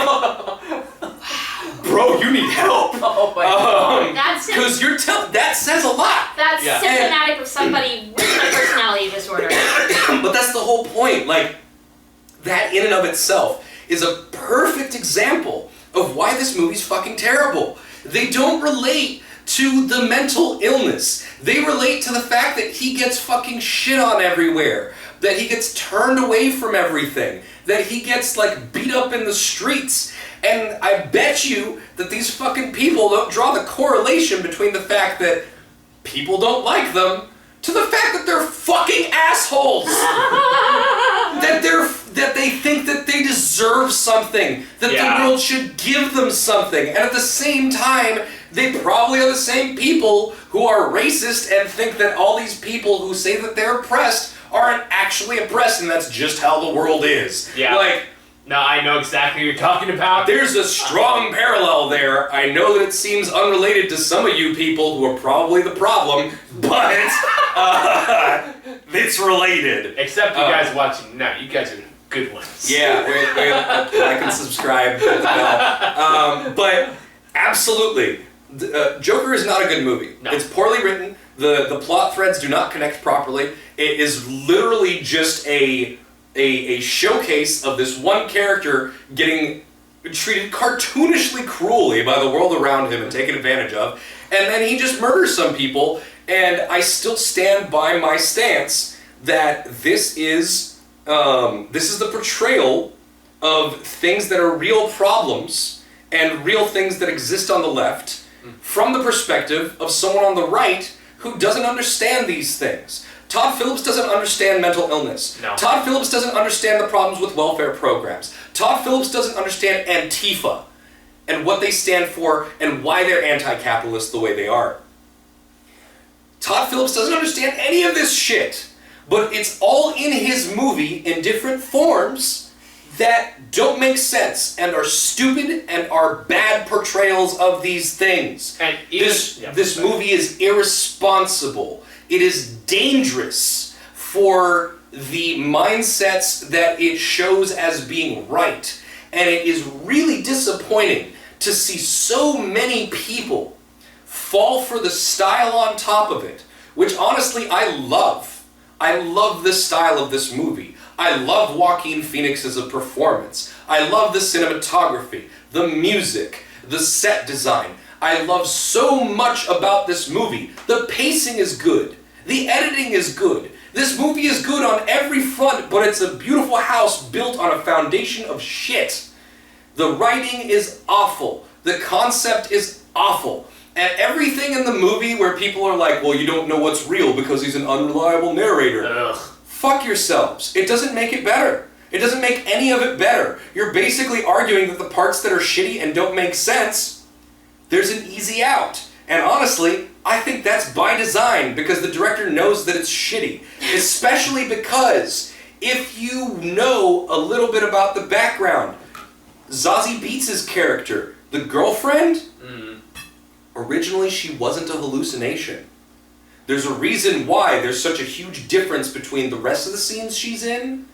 bro, you need help. Oh my god! Because that says a lot. That's symptomatic of somebody with a personality disorder. But that's the whole point. Like, that in and of itself is a perfect example of why this movie's fucking terrible. They don't relate to the mental illness. They relate to the fact that he gets fucking shit on everywhere, that he gets turned away from everything, that he gets like beat up in the streets. And I bet you that these fucking people don't draw the correlation between the fact that people don't like them to the fact that they're fucking assholes. that they think that they deserve something, that the world should give them something. And at the same time, they probably are the same people who are racist and think that all these people who say that they're oppressed aren't actually oppressed, and that's just how the world is. Yeah. Like, no, I know exactly what you're talking about. There's a strong parallel there. I know that it seems unrelated to some of you people who are probably the problem, but it's related. Except you guys watching. No, you guys are good ones. Yeah, like and subscribe. Hit the bell. But absolutely, Joker is not a good movie. No. It's poorly written. The plot threads do not connect properly. It is literally just a showcase of this one character getting treated cartoonishly cruelly by the world around him and taken advantage of, and then he just murders some people. And I still stand by my stance that this is the portrayal of things that are real problems and real things that exist on the left from the perspective of someone on the right who doesn't understand these things. Todd Phillips doesn't understand mental illness. No. Todd Phillips doesn't understand the problems with welfare programs. Todd Phillips doesn't understand Antifa and what they stand for and why they're anti-capitalist the way they are. Todd Phillips doesn't understand any of this shit, but it's all in his movie in different forms that don't make sense and are stupid and are bad portrayals of these things. And This movie is irresponsible. It is dangerous for the mindsets that it shows as being right. And it is really disappointing to see so many people fall for the style on top of it, which honestly I love. I love the style of this movie. I love Joaquin Phoenix's performance. I love the cinematography, the music, the set design. I love so much about this movie. The pacing is good. The editing is good. This movie is good on every front, but it's a beautiful house built on a foundation of shit. The writing is awful. The concept is awful. And everything in the movie where people are like, well, you don't know what's real because he's an unreliable narrator. Ugh. Fuck yourselves. It doesn't make it better. It doesn't make any of it better. You're basically arguing that the parts that are shitty and don't make sense, there's an easy out. And honestly, I think that's by design because the director knows that it's shitty. Especially because if you know a little bit about the background, Zazie Beetz' character, the girlfriend, originally she wasn't a hallucination. There's a reason why there's such a huge difference between the rest of the scenes she's in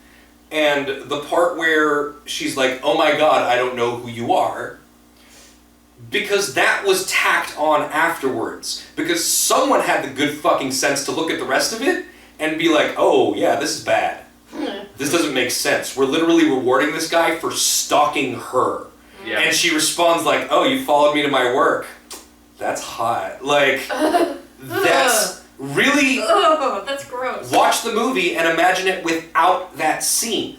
and the part where she's like, oh my god, I don't know who you are. Because that was tacked on afterwards. Because someone had the good fucking sense to look at the rest of it and be like, oh yeah, this is bad. This doesn't make sense. We're literally rewarding this guy for stalking her. Yeah. And she responds like, "Oh, you followed me to my work. That's hot." Like, that's really... Oh, that's gross. Watch the movie and imagine it without that scene.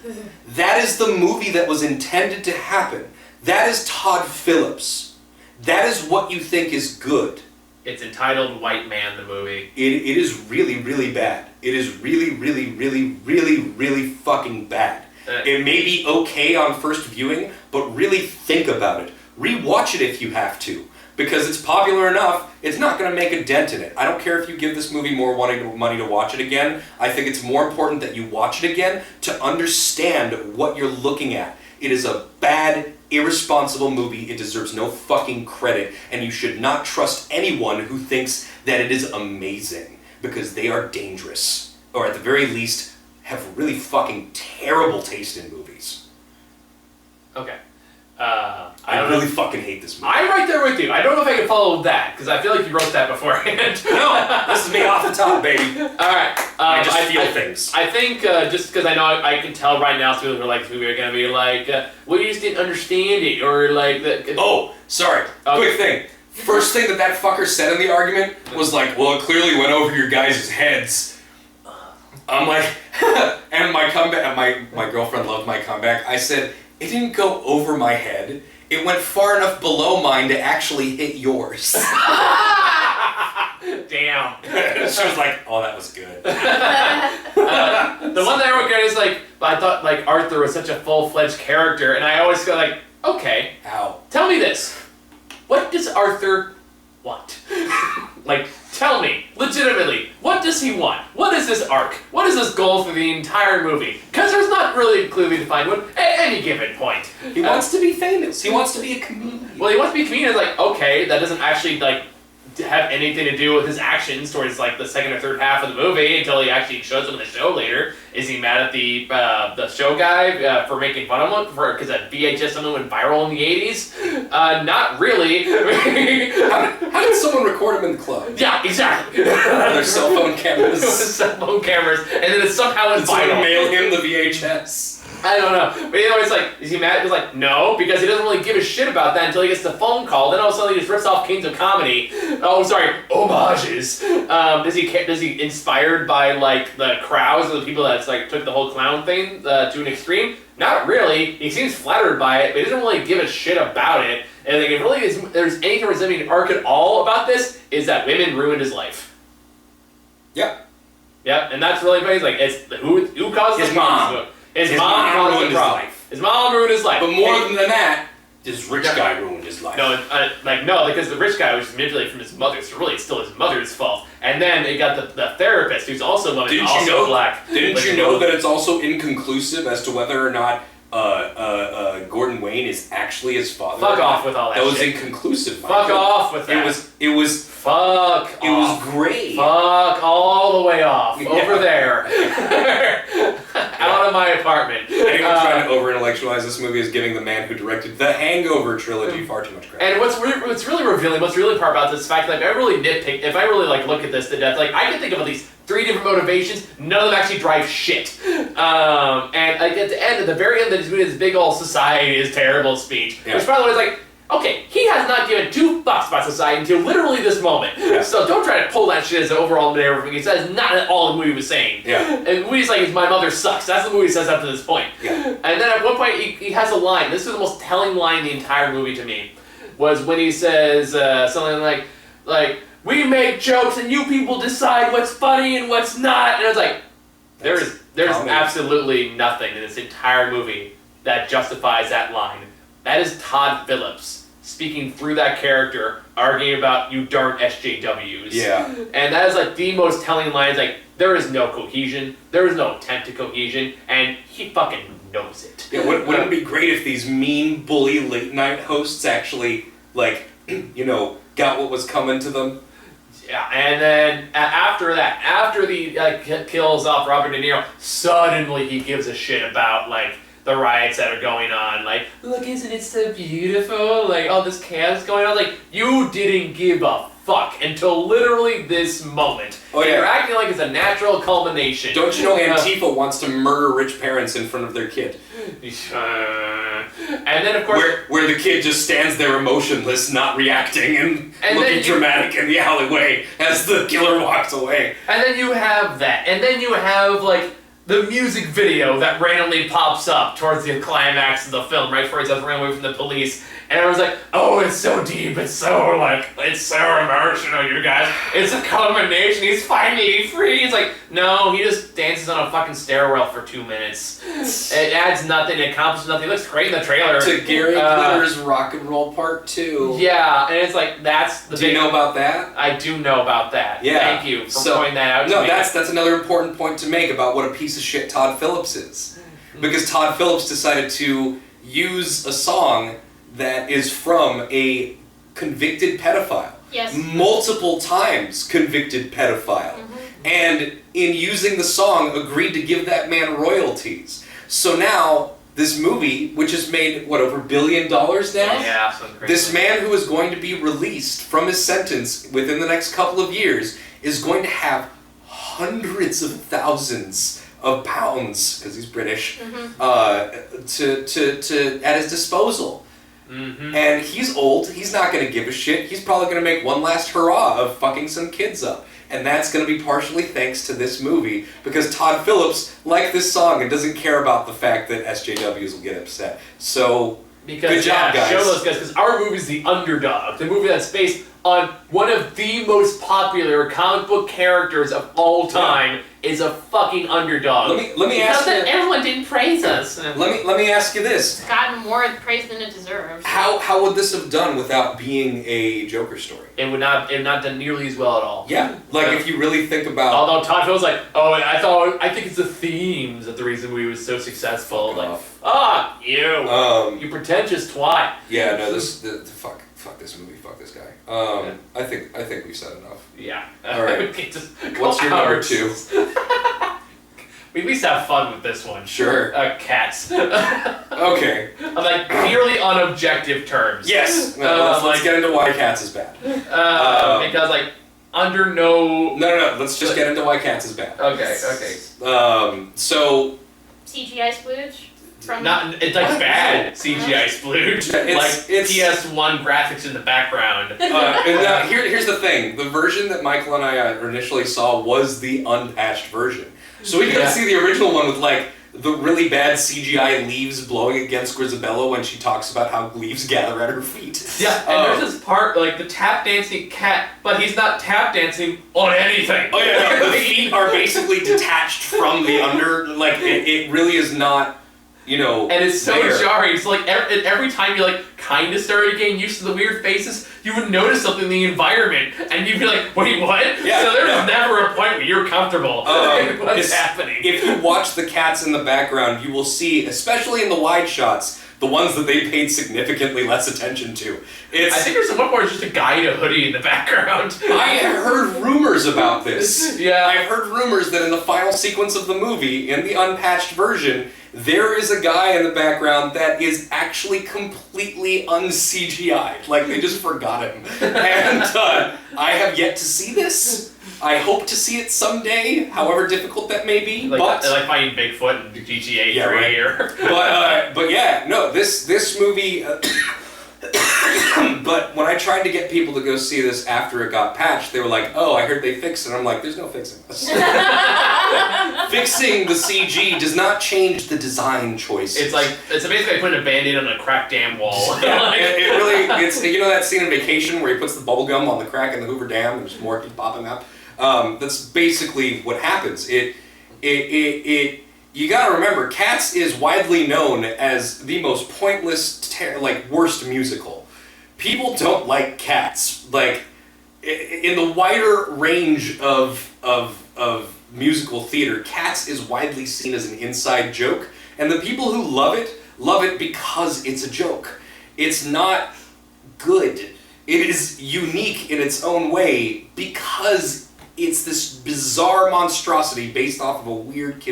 That is the movie that was intended to happen. That is Todd Phillips. That is what you think is good. It's entitled White Man, the movie. It is really, really bad. It is really, really, really, really, really fucking bad. It may be okay on first viewing, but really think about it. Rewatch it if you have to. Because it's popular enough, it's not going to make a dent in it. I don't care if you give this movie more money to watch it again. I think it's more important that you watch it again to understand what you're looking at. It is a bad, irresponsible movie. It deserves no fucking credit, and you should not trust anyone who thinks that it is amazing, because they are dangerous, or at the very least, have really fucking terrible taste in movies. Okay. I really fucking hate this movie. I'm right there with you. I don't know if I can follow that, because I feel like you wrote that beforehand. No, this is me off the top, baby. Alright. I just feel things. I think, just because I know I can tell right now, people who are like this movie are going to be like, well, you just didn't understand it, or like... Oh, sorry. Okay. Quick thing. First thing that fucker said in the argument was like, well, it clearly went over your guys' heads. I'm like, and my comeback, my girlfriend loved my comeback. I said, it didn't go over my head. It went far enough below mine to actually hit yours. Damn. She was like, oh, that was good. The one that I wrote is like, I thought like Arthur was such a full-fledged character, and I always go like, okay, Ow. tell me this. What does Arthur want? Like, tell me, legitimately, what does he want? What is this arc? What is this goal for the entire movie? Because there's not really clearly defined one at any given point. He wants to be famous. He wants to be a comedian. Well, he wants to be a comedian. Like, okay, that doesn't actually like have anything to do with his actions towards like the second or third half of the movie until he actually shows up in the show later. Is he mad at the show guy for making fun of him because that VHS something went viral in the 80s? Not really. How did someone record him in the club? Yeah, exactly. Their cell phone cameras. Cell phone cameras, and then it somehow went viral. Mail him the VHS. I don't know. But it's like, is he mad? He's like, no, because he doesn't really give a shit about that until he gets the phone call. Then all of a sudden he just rips off Kings of Comedy. Oh, sorry, homages. Is he inspired by like the crowds or the people that like took the whole clown thing to an extreme? Not really. He seems flattered by it, but he doesn't really give a shit about it. And like, if really there's anything resembling an arc at all about this, is that women ruined his life. Yep. Yep, and that's really funny. It's like, it's who caused his the mom. His mom ruined his life. His mom ruined his life. But more than that, this rich guy ruined his life. No, because the rich guy was manipulated from his mother, so really it's still his mother's fault. And then they got the therapist, who's also black. Didn't you know that it's also inconclusive as to whether or not Gordon Wayne is actually his father? Fuck off with all that shit. That was inconclusive. Fuck off with that. It was. Fuck It off. was great. Fuck all the way off. Yeah. Over there. Out of my apartment. Anyone trying to over-intellectualize this movie is giving the man who directed the Hangover trilogy far too much credit. And what's really revealing, what's really part about this is the fact that if I really nitpick, if I really like look at this to death, like I can think of at least 3 different motivations, none of them actually drive shit. And like at the end, at the very end of this movie, this big old society is terrible speech. Yeah. Which by the way is like, okay, he has not given 2 fucks about society until literally this moment. Yeah. So don't try to pull that shit as an overall narrative because that is not at all the movie was saying. Yeah. And the movie's like, my mother sucks. That's the movie says up to this point. Yeah. And then at one point, he has a line. This is the most telling line in the entire movie to me. Was when he says something like, we make jokes and you people decide what's funny and what's not. And it's like, there's absolutely nothing in this entire movie that justifies that line. That is Todd Phillips speaking through that character, arguing about you darn SJWs. Yeah. And that is like the most telling line. It's like, there is no cohesion, there is no attempt to cohesion, and he fucking knows it. Yeah, wouldn't it be great if these mean, bully late-night hosts actually, like, got what was coming to them? Yeah, and then after that, after the kills off Robert De Niro, suddenly he gives a shit about, like, the riots that are going on. Like, look, isn't it so beautiful? Like, all this chaos going on. Like, you didn't give a fuck until literally this moment. Oh, yeah. You're acting like it's a natural culmination. Don't you know Antifa wants to murder rich parents in front of their kid? time. And then, of course... Where the kid just stands there emotionless, not reacting, and looking dramatic in the alleyway as the killer walks away. And then you have that. And then you have, like, the music video that randomly pops up towards the climax of the film, right before he does run away from the police. And I was like, oh, it's so deep, it's so emotional, you guys. It's a culmination, he's finally free. It's like, no, he just dances on a fucking stairwell for 2 minutes. It adds nothing, it accomplishes nothing. It looks great in the trailer. To Gary Glitter's Rock and Roll Part 2. Yeah, and it's like, that's the Do you know about that? I do know about that. Yeah. Thank you for pointing that out to me. No, that's another important point to make about what a piece of shit Todd Phillips is. Because Todd Phillips decided to use a song that is from a convicted pedophile. Yes. Multiple times convicted pedophile. Mm-hmm. And in using the song, agreed to give that man royalties. So now, this movie, which has made, over $1 billion now? Yeah, something crazy. This man who is going to be released from his sentence within the next couple of years is going to have hundreds of thousands of pounds, because he's British, to at his disposal. Mm-hmm. And he's old, he's not going to give a shit, he's probably going to make one last hurrah of fucking some kids up. And that's going to be partially thanks to this movie, because Todd Phillips liked this song and doesn't care about the fact that SJWs will get upset. So, good job, guys. Show those guys, because our movie's The Underdog, the movie that's based on one of the most popular comic book characters of all time, is a fucking underdog. Let me ask you. Everyone didn't praise us. Let me ask you this. It's gotten more praise than it deserves. How would this have done without being a Joker story? It would not done nearly as well at all. Yeah, if you really think about. Although Todd Phillips like, I think it's the themes that the reason we was so successful. You pretentious twat. Yeah, no, fuck this movie, fuck this guy. I think we've said enough. Yeah. All right. What's your number 2? We at least have fun with this one. Sure. Cats. Okay. I'm like purely on objective terms. Yes. Let's get into why Cats is bad. Because under no. No. Let's just get into why Cats is bad. Okay. So. CGI splooge. It's like bad CGI splooge. It's PS1 graphics in the background. Here's the thing. The version that Michael and I initially saw was the unpatched version. So we couldn't see the original one with the really bad CGI leaves blowing against Grisabella when she talks about how leaves gather at her feet. Yeah, and there's this part, the tap dancing cat, but he's not tap dancing on anything. Oh yeah, no, the feet are basically detached from the under, it really is not, and it's so jarring. So every time you kind of started getting used to the weird faces, you would notice something in the environment, and you'd be like, wait, what? Yeah, so there's never a point where you're comfortable. What's happening? If you watch the cats in the background, you will see, especially in the wide shots, the ones that they paid significantly less attention to. I think there's one more just a guy in a hoodie in the background. I have heard rumors about this. Yeah. I've heard rumors that in the final sequence of the movie, in the unpatched version, there is a guy in the background that is actually completely un-CGI'd. They just forgot him. And I have yet to see this. I hope to see it someday, however difficult that may be. Like finding Bigfoot in GTA 3 here. But yeah, no, this movie... But when I tried to get people to go see this after it got patched, they were like, oh, I heard they fixed it. I'm like, there's no fixing this. Fixing the CG does not change the design choices. It's basically putting a Band-Aid on a cracked damn wall. It really, that scene in Vacation where he puts the bubble gum on the crack in the Hoover Dam and just more keeps popping up? That's basically what happens. You gotta remember, Cats is widely known as the most pointless, worst musical. People don't like Cats. In the wider range of musical theater, Cats is widely seen as an inside joke, and the people who love it because it's a joke. It's not good. It is unique in its own way because it's this bizarre monstrosity based off of a weird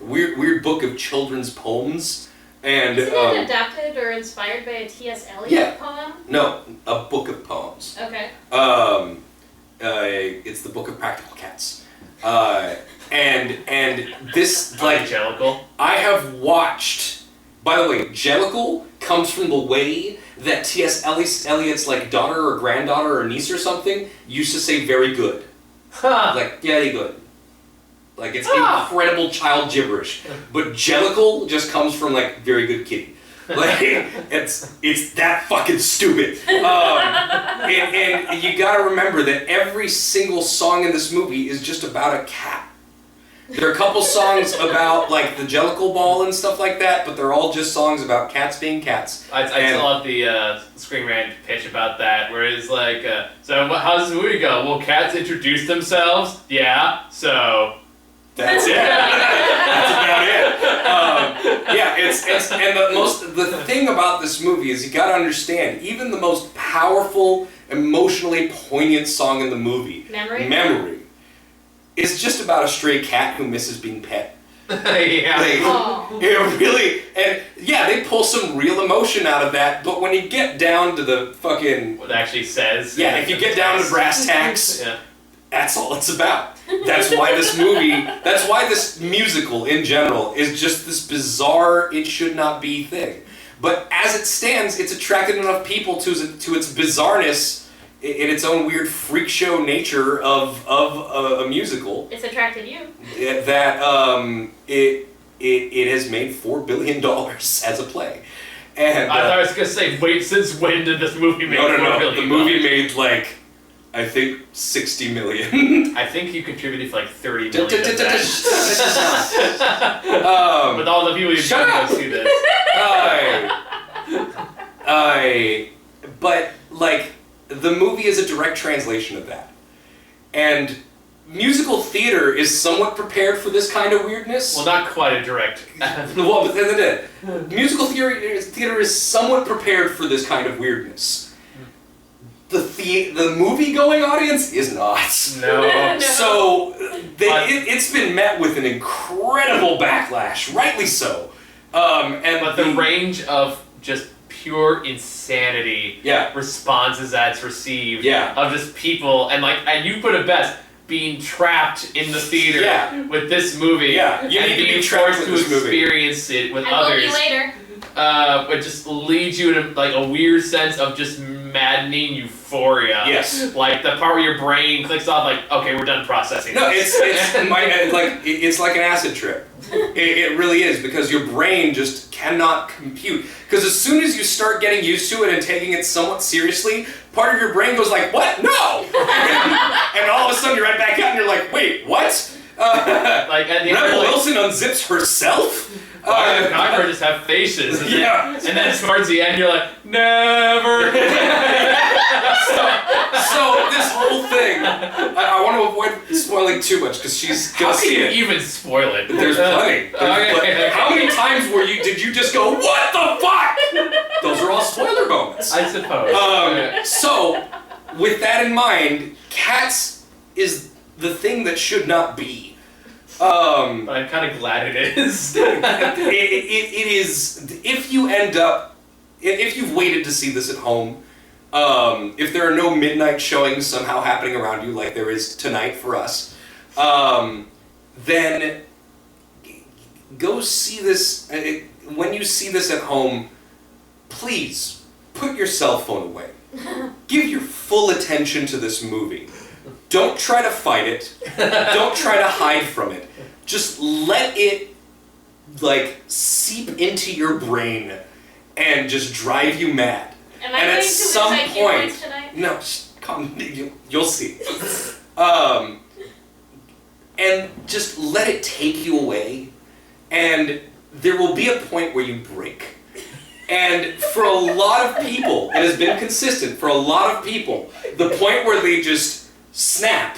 weird book of children's poems. And isn't it adapted or inspired by a T.S. Eliot poem? No, a book of poems. Okay. It's the Book of Practical Cats. And this Evangelical. I have watched By the way, Jellicle comes from the way that T.S. Eliot's like daughter or granddaughter or niece or something used to say very good. Huh. Like, very good. Like, it's incredible child gibberish. But Jellicle just comes from like very good kitty. Like, it's that fucking stupid. And you gotta remember that every single song in this movie is just about a cat. There are a couple songs about like the Jellicle ball and stuff like that, but they're all just songs about cats being cats. I still love the Screen Rant pitch about that, where it's like, so how's this movie go? Will cats introduce themselves? Yeah, so... That's it. That's about it. Yeah, it's and the thing about this movie is you gotta understand, even the most powerful, emotionally poignant song in the movie, Memory, is just about a stray cat who misses being pet. Yeah. Like, it really, and yeah, they pull some real emotion out of that, but when you get down to the fucking... What it actually says. Yeah, if you get down to brass tacks, yeah. That's all it's about. That's why this musical in general is just this bizarre, it should not be thing. But as it stands, it's attracted enough people to its bizarreness in its own weird freak show nature of a musical. It's attracted you. That it has made $4 billion as a play. And I thought I was gonna say, wait, since when did this movie make $4 billion? The movie made like, I think, 60 million. I think you contributed for like 30 million. With all the people you've done to go see this. But like, the movie is a direct translation of that. And musical theater is somewhat prepared for this kind of weirdness. Well, not quite a direct. Well, but then it did. Musical theater is somewhat prepared for this kind of weirdness. The movie-going audience is not. No. So it's been met with an incredible backlash, rightly so. But the range of just pure insanity responses that's received of just people, and you put it best, being trapped in the theater with this movie and being forced to experience it with others. Will be later. It just leads you to like a weird sense of just maddening euphoria. Yes. Like the part where your brain clicks off, like, okay, we're done processing. No, it's like an acid trip. It really is, because your brain just cannot compute. Because as soon as you start getting used to it and taking it somewhat seriously, part of your brain goes like, what? No! And all of a sudden you're right back out and you're like, wait, what? Like at the Rebel Wilson unzips herself? Cockroaches have faces. And then towards the end, you're like, never. So this whole thing, I want to avoid spoiling too much because she's gonna see it. How can you even spoil it? There's plenty. How many times did you just go, what the fuck? Those are all spoiler moments. I suppose. So, with that in mind, Cats is the thing that should not be. But I'm kind of glad it is. It is. If you've waited to see this at home, if there are no midnight showings somehow happening around you like there is tonight for us, then go see this. When you see this at home, please put your cell phone away. Give your full attention to this movie. Don't try to fight it. Don't try to hide from it. Just let it, like, seep into your brain and just drive you mad. Am I going to some point tonight? No, come. You'll see. And just let it take you away, and there will be a point where you break. And for a lot of people, it has been consistent. For a lot of people, the point where they just snap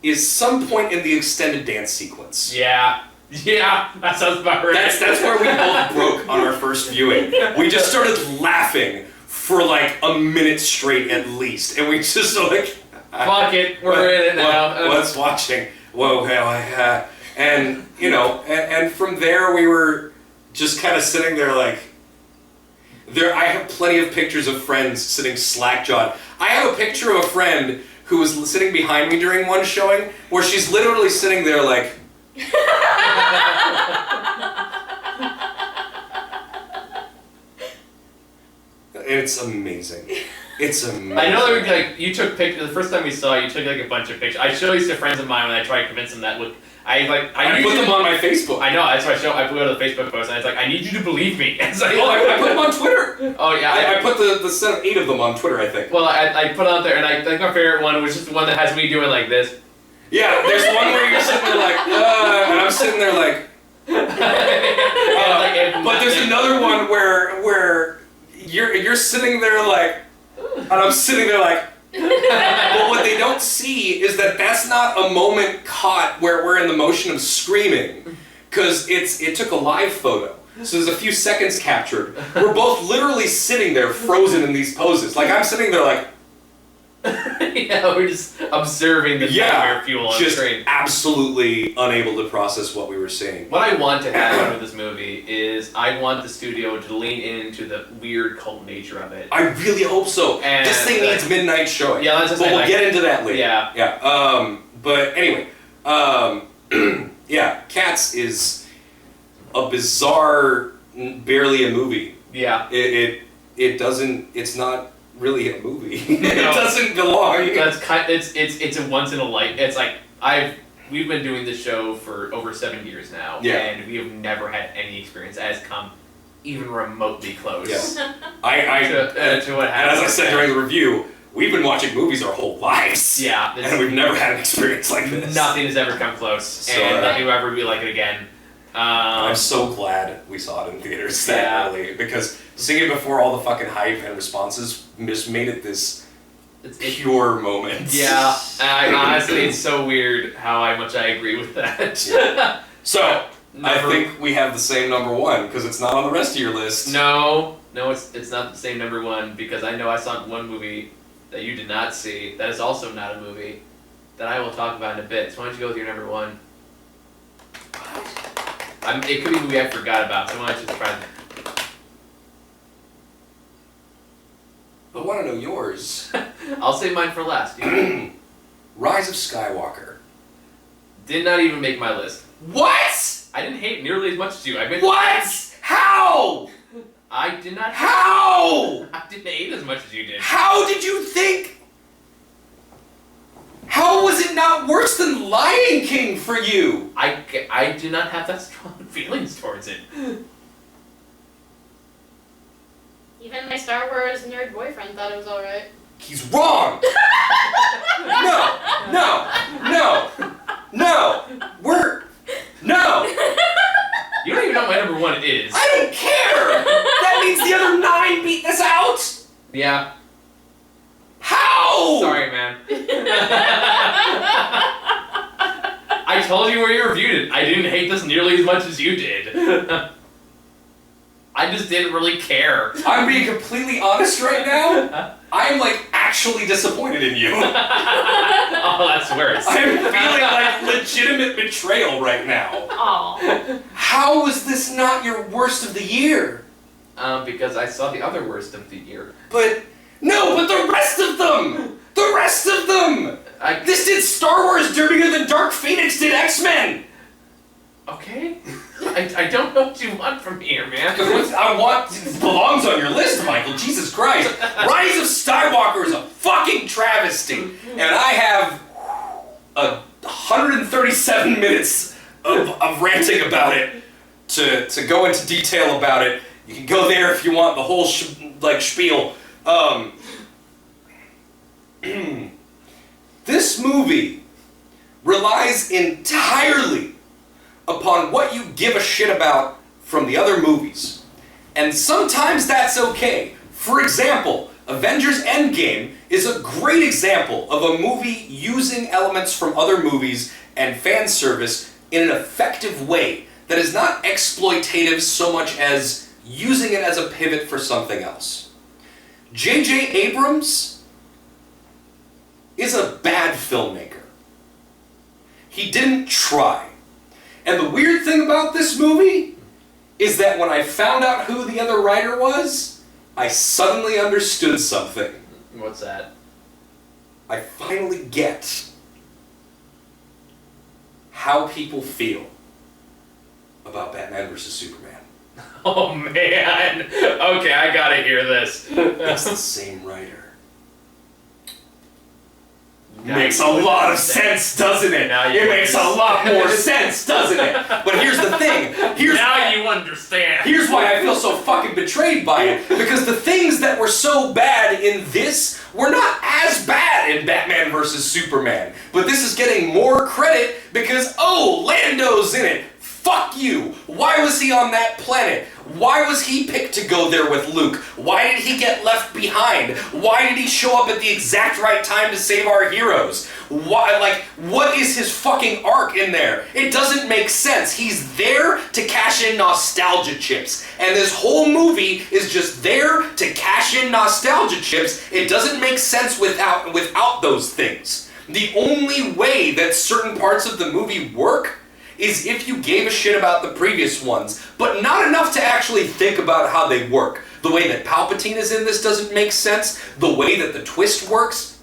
is some point in the extended dance sequence. Yeah, that sounds about right. That's where we both broke on our first viewing. We just started laughing for like a minute straight at least, and we just like, fuck it, we're in it now. What's watching? Whoa, and you know, and from there we were just kind of sitting there like. I have plenty of pictures of friends sitting slack-jawed. I have a picture of a friend who was sitting behind me during one showing, where she's literally sitting there like... It's amazing. It's amazing. I know that like you took pictures. The first time we saw it, you took like a bunch of pictures. I showed these to friends of mine when I tried to convince them that look. I put them on my Facebook. I know, that's what I put on the Facebook post, and it's like, I need you to believe me. It's like, I put them on Twitter. Oh yeah, I put the set of 8 of them on Twitter, I think. Well, I put it out there, and I think my favorite one was just the one that has me doing like this. Yeah, there's one where you're sitting there like, and I'm sitting there like. But there's another one where you're sitting there like, and I'm sitting there like. But what they don't see is that that's not a moment caught where we're in the motion of screaming, because it took a live photo, so there's a few seconds captured. We're both literally sitting there frozen in these poses. Like I'm sitting there like. Yeah, we're just observing the nightmare fuel on just screen. Absolutely unable to process what we were seeing. What I want to happen with this movie is I want the studio to lean into the weird cult nature of it. I really hope so. And this thing needs midnight showing. Yeah, that's but we'll get into that later. Yeah. Yeah. But anyway, yeah, Cats is a bizarre, barely a movie. Yeah. It doesn't. It's not really a movie. No. It doesn't belong. It's a once in a life. It's like we've been doing this show for over 7 years now, and we have never had any experience that has come even remotely close. Yes. To what happens. And as I said during the review, we've been watching movies our whole lives. Yeah. And we've never had an experience like this. Nothing has ever come close, So, and nothing will ever be like it again. I'm so glad we saw it in theaters that early, because seeing it before all the fucking hype and responses just made it this pure moment. Yeah, honestly, it's so weird how much I agree with that. Yeah. So, I think we have the same number 1, because it's not on the rest of your list. No, it's not the same number 1, because I know I saw one movie that you did not see that is also not a movie that I will talk about in a bit. So why don't you go with your number 1? It could be a movie I forgot about, so why don't you just try that? But I want to know yours. I'll save mine for last. Rise of Skywalker. Did not even make my list. What? I didn't hate nearly as much as you. What? How? I did not. How? I didn't hate as much as you did. How did you think? How was it not worse than Lion King for you? I do not have that strong feelings towards it. Even my Star Wars nerd boyfriend thought it was alright. He's wrong! No! No! You don't even know what my number 1 is. I don't care! That means the other 9 beat this out! Yeah. How? Sorry, man. I told you where you reviewed it. I didn't hate this nearly as much as you did. I just didn't really care. I'm being completely honest right now. I'm like actually disappointed in you. Oh, that's worse. I'm feeling like legitimate betrayal right now. Aw. How was this not your worst of the year? Because I saw the other worst of the year. But the rest of them! The rest of them! This did Star Wars dirtier than Dark Phoenix did X-Men! Okay. I don't know what you want from here, man. Belongs on your list, Michael. Jesus Christ. Rise of Skywalker is a fucking travesty. And I have 137 minutes of ranting about it to go into detail about it. You can go there if you want the whole spiel. This movie relies entirely upon what you give a shit about from the other movies. And sometimes that's okay. For example, Avengers Endgame is a great example of a movie using elements from other movies and fan service in an effective way that is not exploitative so much as using it as a pivot for something else. J.J. Abrams is a bad filmmaker. He didn't try. And the weird thing about this movie is that when I found out who the other writer was, I suddenly understood something. What's that? I finally get how people feel about Batman vs. Superman. Oh man. Okay, I gotta hear this. It's the same writer. Now Makes you a lot of understand. sense, doesn't it? Now you It makes a lot more sense, doesn't it? But here's the thing. Now you understand. Here's why I feel so fucking betrayed by it. Because the things that were so bad in this were not as bad in Batman vs. Superman. But this is getting more credit because, oh, Lando's in it. Fuck you! Why was he on that planet? Why was he picked to go there with Luke? Why did he get left behind? Why did he show up at the exact right time to save our heroes? Why, like, what is his fucking arc in there? It doesn't make sense. He's there to cash in nostalgia chips. And this whole movie is just there to cash in nostalgia chips. It doesn't make sense without those things. The only way that certain parts of the movie work is if you gave a shit about the previous ones, but not enough to actually think about how they work. The way that Palpatine is in this doesn't make sense. The way that the twist works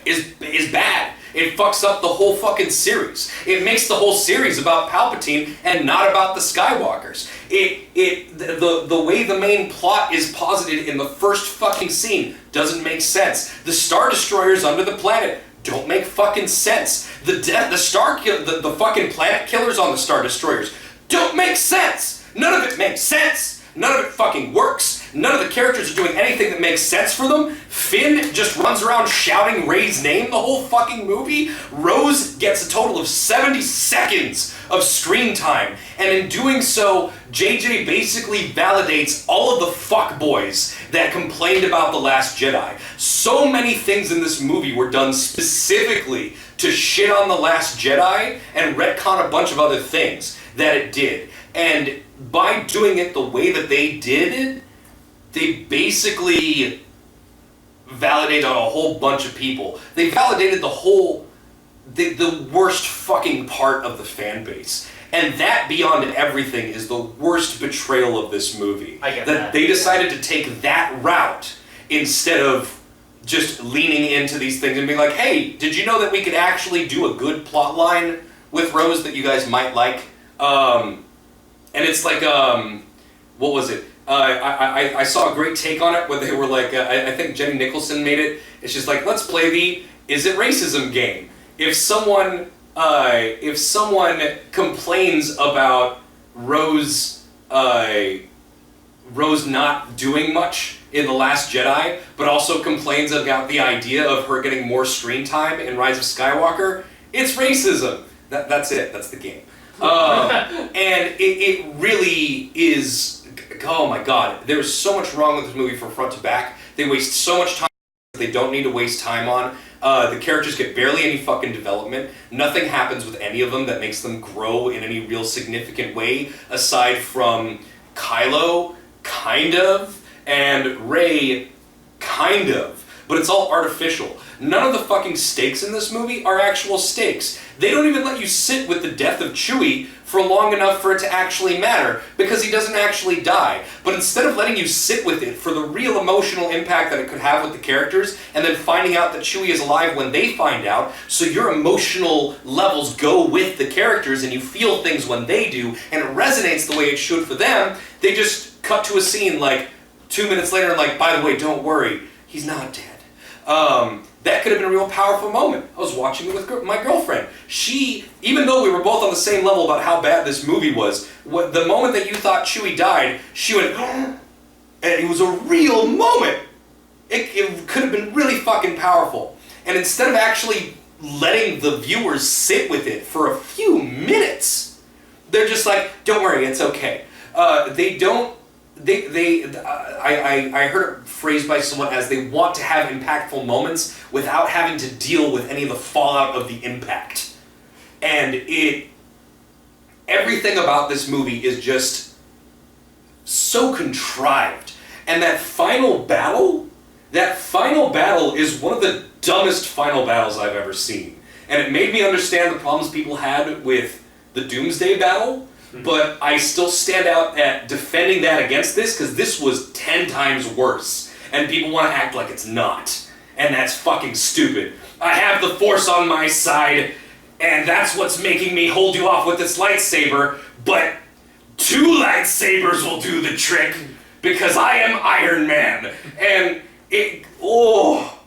is bad. It fucks up the whole fucking series. It makes the whole series about Palpatine and not about the Skywalkers. The way the main plot is posited in the first fucking scene doesn't make sense. The Star Destroyers under the planet don't make fucking sense. The fucking planet killers on the Star Destroyers don't make sense. None of it makes sense. None of it fucking works. None of the characters are doing anything that makes sense for them. Finn just runs around shouting Rey's name the whole fucking movie. Rose gets a total of 70 seconds of screen time. And in doing so, JJ basically validates all of the fuckboys that complained about The Last Jedi. So many things in this movie were done specifically to shit on The Last Jedi and retcon a bunch of other things that it did. And by doing it the way that they did it, they basically validated a whole bunch of people. They validated the worst fucking part of the fan base. And that, beyond everything, is the worst betrayal of this movie. I get that. They decided to take that route instead of just leaning into these things and being like, hey, did you know that we could actually do a good plot line with Rose that you guys might like? And it's like, what was it? I saw a great take on it where they were like, I think Jenny Nicholson made it. It's just like, let's play the is it racism game. If someone complains about Rose not doing much in The Last Jedi, but also complains about the idea of her getting more screen time in Rise of Skywalker, it's racism. That's it. That's the game. And it really is, oh my god, there's so much wrong with this movie from front to back. They waste so much time they don't need to waste time on. The characters get barely any fucking development. Nothing happens with any of them that makes them grow in any real significant way, aside from Kylo, kind of, and Rey, kind of. But it's all artificial. None of the fucking stakes in this movie are actual stakes. They don't even let you sit with the death of Chewie for long enough for it to actually matter, because he doesn't actually die. But instead of letting you sit with it for the real emotional impact that it could have with the characters, and then finding out that Chewie is alive when they find out, so your emotional levels go with the characters and you feel things when they do, and it resonates the way it should for them, they just cut to a scene like 2 minutes later and like, by the way, don't worry, he's not dead. That could have been a real powerful moment. I was watching it with my girlfriend. She, even though we were both on the same level about how bad this movie was, the moment that you thought Chewie died, she went, and it was a real moment. It could have been really fucking powerful. And instead of actually letting the viewers sit with it for a few minutes, they're just like, don't worry, it's okay. I heard it phrased by someone as they want to have impactful moments without having to deal with any of the fallout of the impact. And everything about this movie is just so contrived. And that final battle is one of the dumbest final battles I've ever seen. And it made me understand the problems people had with the Doomsday battle. But I still stand out at defending that against this, because this was 10 times worse. And people want to act like it's not. And that's fucking stupid. I have the Force on my side, and that's what's making me hold you off with this lightsaber, but 2 lightsabers will do the trick because I am Iron Man. And it, oh.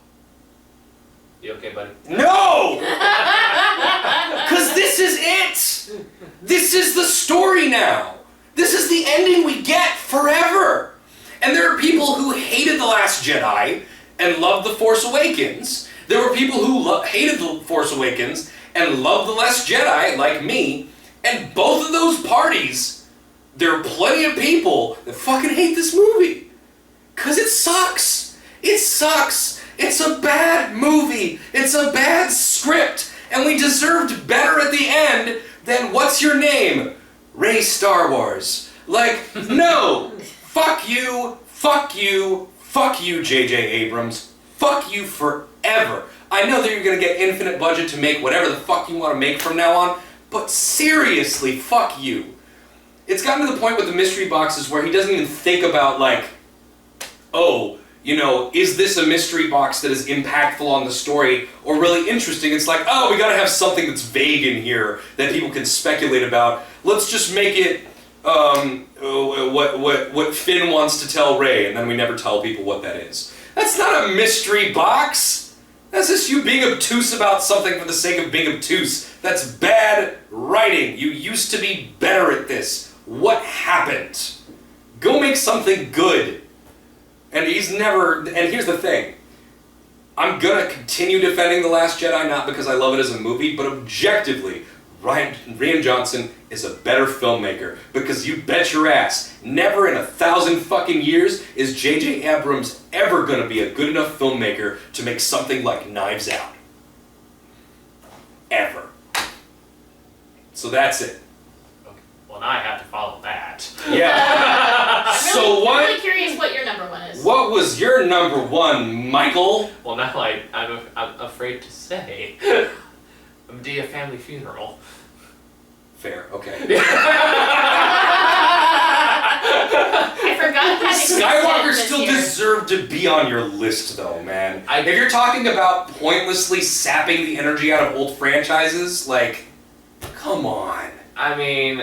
You okay, buddy? No! Because this is it! This is the story now. This is the ending we get forever. And there are people who hated The Last Jedi and loved The Force Awakens. There were people who hated The Force Awakens and loved The Last Jedi, like me. And both of those parties, there are plenty of people that fucking hate this movie. Because it sucks. It sucks. It's a bad movie. It's a bad script. And we deserved better at the end than what's your name? Rey Star Wars. Like, no. Fuck you. Fuck you. Fuck you, J.J. Abrams. Fuck you forever. I know that you're going to get infinite budget to make whatever the fuck you want to make from now on, but seriously, fuck you. It's gotten to the point with the mystery boxes where he doesn't even think about, like, oh, you know, is this a mystery box that is impactful on the story or really interesting? It's like, oh, we gotta have something that's vague in here that people can speculate about. Let's just make it what Finn wants to tell Rey, and then we never tell people what that is. That's not a mystery box. That's just you being obtuse about something for the sake of being obtuse. That's bad writing. You used to be better at this. What happened? Go make something good. And he's never, and here's the thing, I'm gonna continue defending The Last Jedi, not because I love it as a movie, but objectively, Rian Johnson is a better filmmaker, because you bet your ass, never in 1,000 fucking years is J.J. Abrams ever gonna be a good enough filmmaker to make something like Knives Out. Ever. So that's it. Well, now I have to follow that. Yeah. So what? I'm really curious what your number one is. What was your number one, Michael? Well, now I'm afraid to say. Medea Family Funeral. Fair, okay. I forgot that Skywalker existed still this year. deserved to be on your list, though, man. I- If you're talking about pointlessly sapping the energy out of old franchises, like, come on. I mean,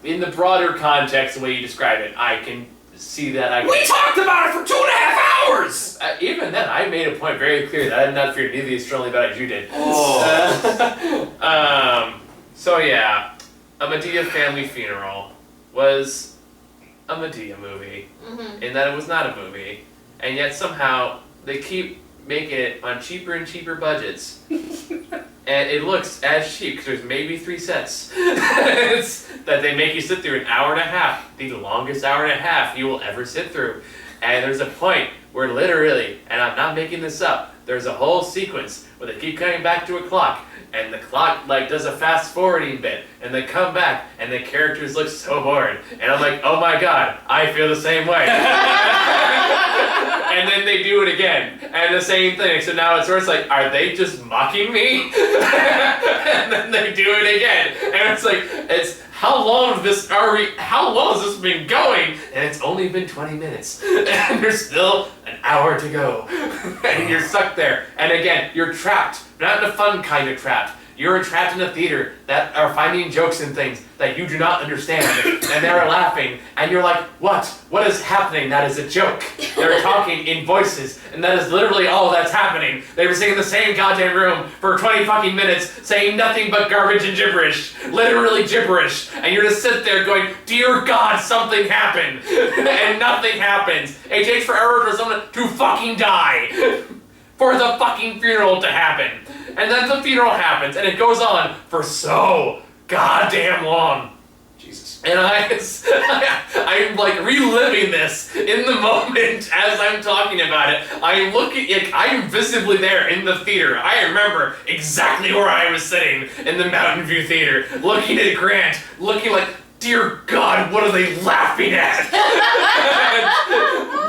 in the broader context, the way you describe it, I can see that. We talked about it for 2.5 hours! Even then, I made a point very clear that I did not fear nearly as strongly about it as you did. Oh. So yeah, A Medea Family Funeral was a Medea movie, in that it was not a movie, and yet somehow they keep making it on cheaper and cheaper budgets. And it looks as cheap, because there's maybe 3 sets that they make you sit through an hour and a half, the longest hour and a half you will ever sit through. And there's a point where literally, and I'm not making this up, there's a whole sequence where they keep coming back to a clock, and the clock like does a fast forwarding bit, and they come back, and the characters look so bored. And I'm like, oh my god, I feel the same way. And then they do it again, and the same thing. So now it's like, are they just mocking me? And then they do it again, and it's like, how long has this been going? And it's only been 20 minutes, and there's still an hour to go, and you're stuck there. And again, you're trapped, not in a fun kind of trapped. You're trapped in a theater that are finding jokes and things that you do not understand, and they're laughing, and you're like, what? What is happening? That is a joke. They're talking in voices, and that is literally all that's happening. They were sitting in the same goddamn room for 20 fucking minutes, saying nothing but garbage and gibberish. Literally gibberish. And you're just sit there going, dear God, something happened. And nothing happens. It takes forever for someone to fucking die. For the fucking funeral to happen. And then the funeral happens, and it goes on for so goddamn long. Jesus. And I'm like reliving this in the moment as I'm talking about it. I'm visibly there in the theater. I remember exactly where I was sitting in the Mountain View Theater, looking at Grant, looking like, dear God, what are they laughing at?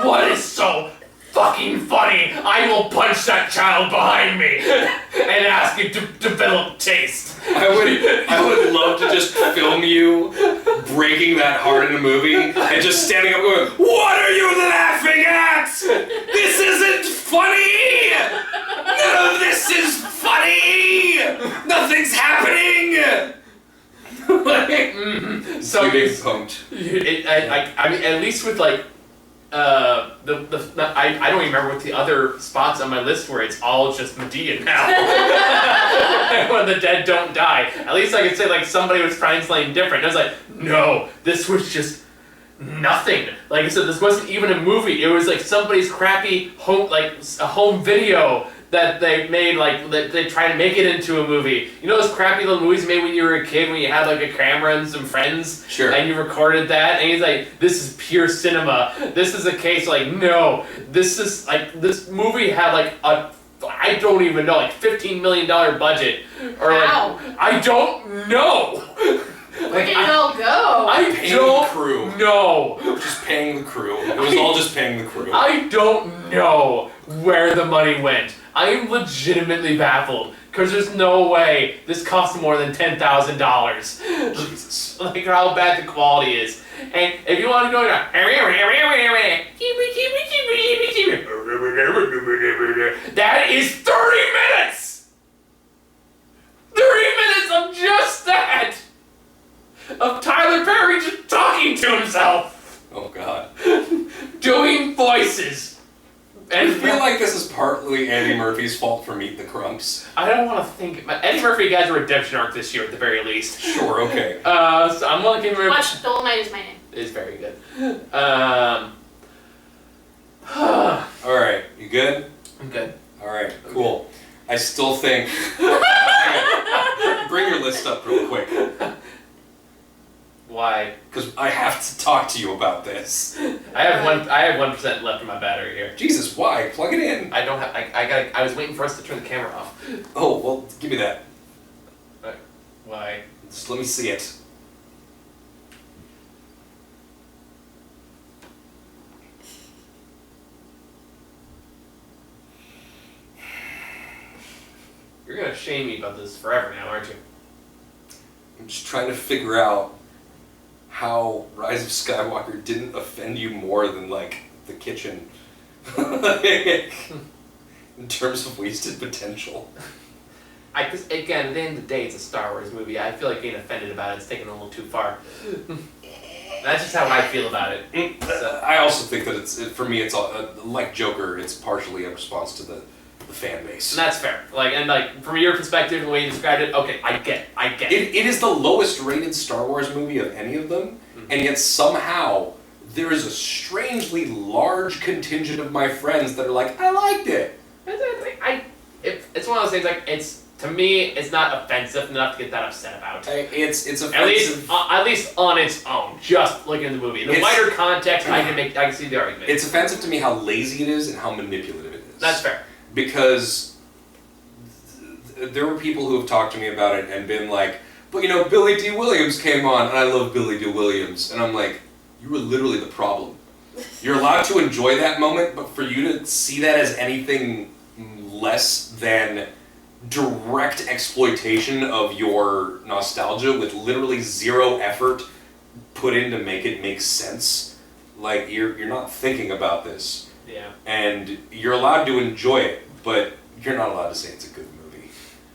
What is so fucking funny? I will punch that child behind me and ask it to develop taste. I would love to just film you breaking that hard in a movie and just standing up going, what are you laughing at? This isn't funny! None of this is funny! Nothing's happening! So you being punked. I mean, at least with like I don't even remember what the other spots on my list were. It's all just Mtcn now. When the dead don't die. At least I could say like somebody was trying something different. And I was like, no, this was just nothing. Like I said, this wasn't even a movie. It was like somebody's crappy home, like a home video that they made, like that they try to make it into a movie. You know those crappy little movies you made when you were a kid, when you had like a camera and some friends, Sure. and you recorded that, and he's like, "This is pure cinema. This is a case like no. This is like this movie had like a I don't even know like $15 million budget or Wow. like I don't know." Where did it all go? I Paying don't the crew. know. Just paying the crew. It was all just paying the crew. I don't know where the money went. I am legitimately baffled because there's no way this cost more than $10,000. Jesus. Like how bad the quality is. And if you want to go down, that is 30 minutes. 30 minutes of just that. Of Tyler Perry just talking to himself, Oh God. doing voices. I And feel like this is partly Andy Murphy's fault for Meet the Crumps. I don't want to think. Eddie Murphy has a redemption arc this year at the very least. Sure, okay. So I'm willing to give him. Watch Dolomite Is My Name. Is very good. Alright, you good? I'm good. Alright, cool. I still think... Bring your list up real quick. Why? Because I have to talk to you about this. I have 1% left in my battery here. Jesus, why? Plug it in. I don't have. I was waiting for us to turn the camera off. Oh, well, give me that. Why? Just let me see it. You're gonna shame me about this forever now, aren't you? I'm just trying to figure out how Rise of Skywalker didn't offend you more than, like, the kitchen. In terms of wasted potential. Cause again, at the end of the day, it's a Star Wars movie. I feel like being offended about it's taken a little too far. That's just how I feel about it. So. I also think that for me, it's like Joker, it's partially a response to the fan base. And that's fair. Like from your perspective, the way you described it, okay, I get it. It is the lowest rated Star Wars movie of any of them, and yet somehow there is a strangely large contingent of my friends that are like, I liked it. It's one of those things like to me, it's not offensive enough to get that upset about. It's offensive. At least on its own, just looking at the movie. In the wider context, I can see the argument. It's offensive to me how lazy it is and how manipulative it is. That's fair. Because there were people who have talked to me about it and been like, but you know, Billy D. Williams came on, and I love Billy D. Williams. And I'm like, you were literally the problem. You're allowed to enjoy that moment, but for you to see that as anything less than direct exploitation of your nostalgia with literally zero effort put in to make it make sense, like, you're not thinking about this. Yeah. And you're allowed to enjoy it, but you're not allowed to say it's a good movie.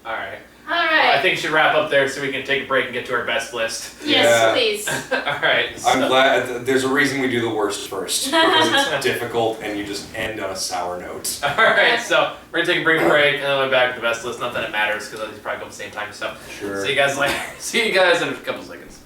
Alright. Alright. I think we should wrap up there so we can take a break and get to our best list. Yes, Yeah. please. Alright. I'm glad there's a reason we do the worst first, because it's difficult and you just end on a sour note. Alright, so we're gonna take a brief break and then we'll be back with the best list. Not that it matters because these probably go at the same time, so Sure. see you guys later. See you guys in a couple seconds.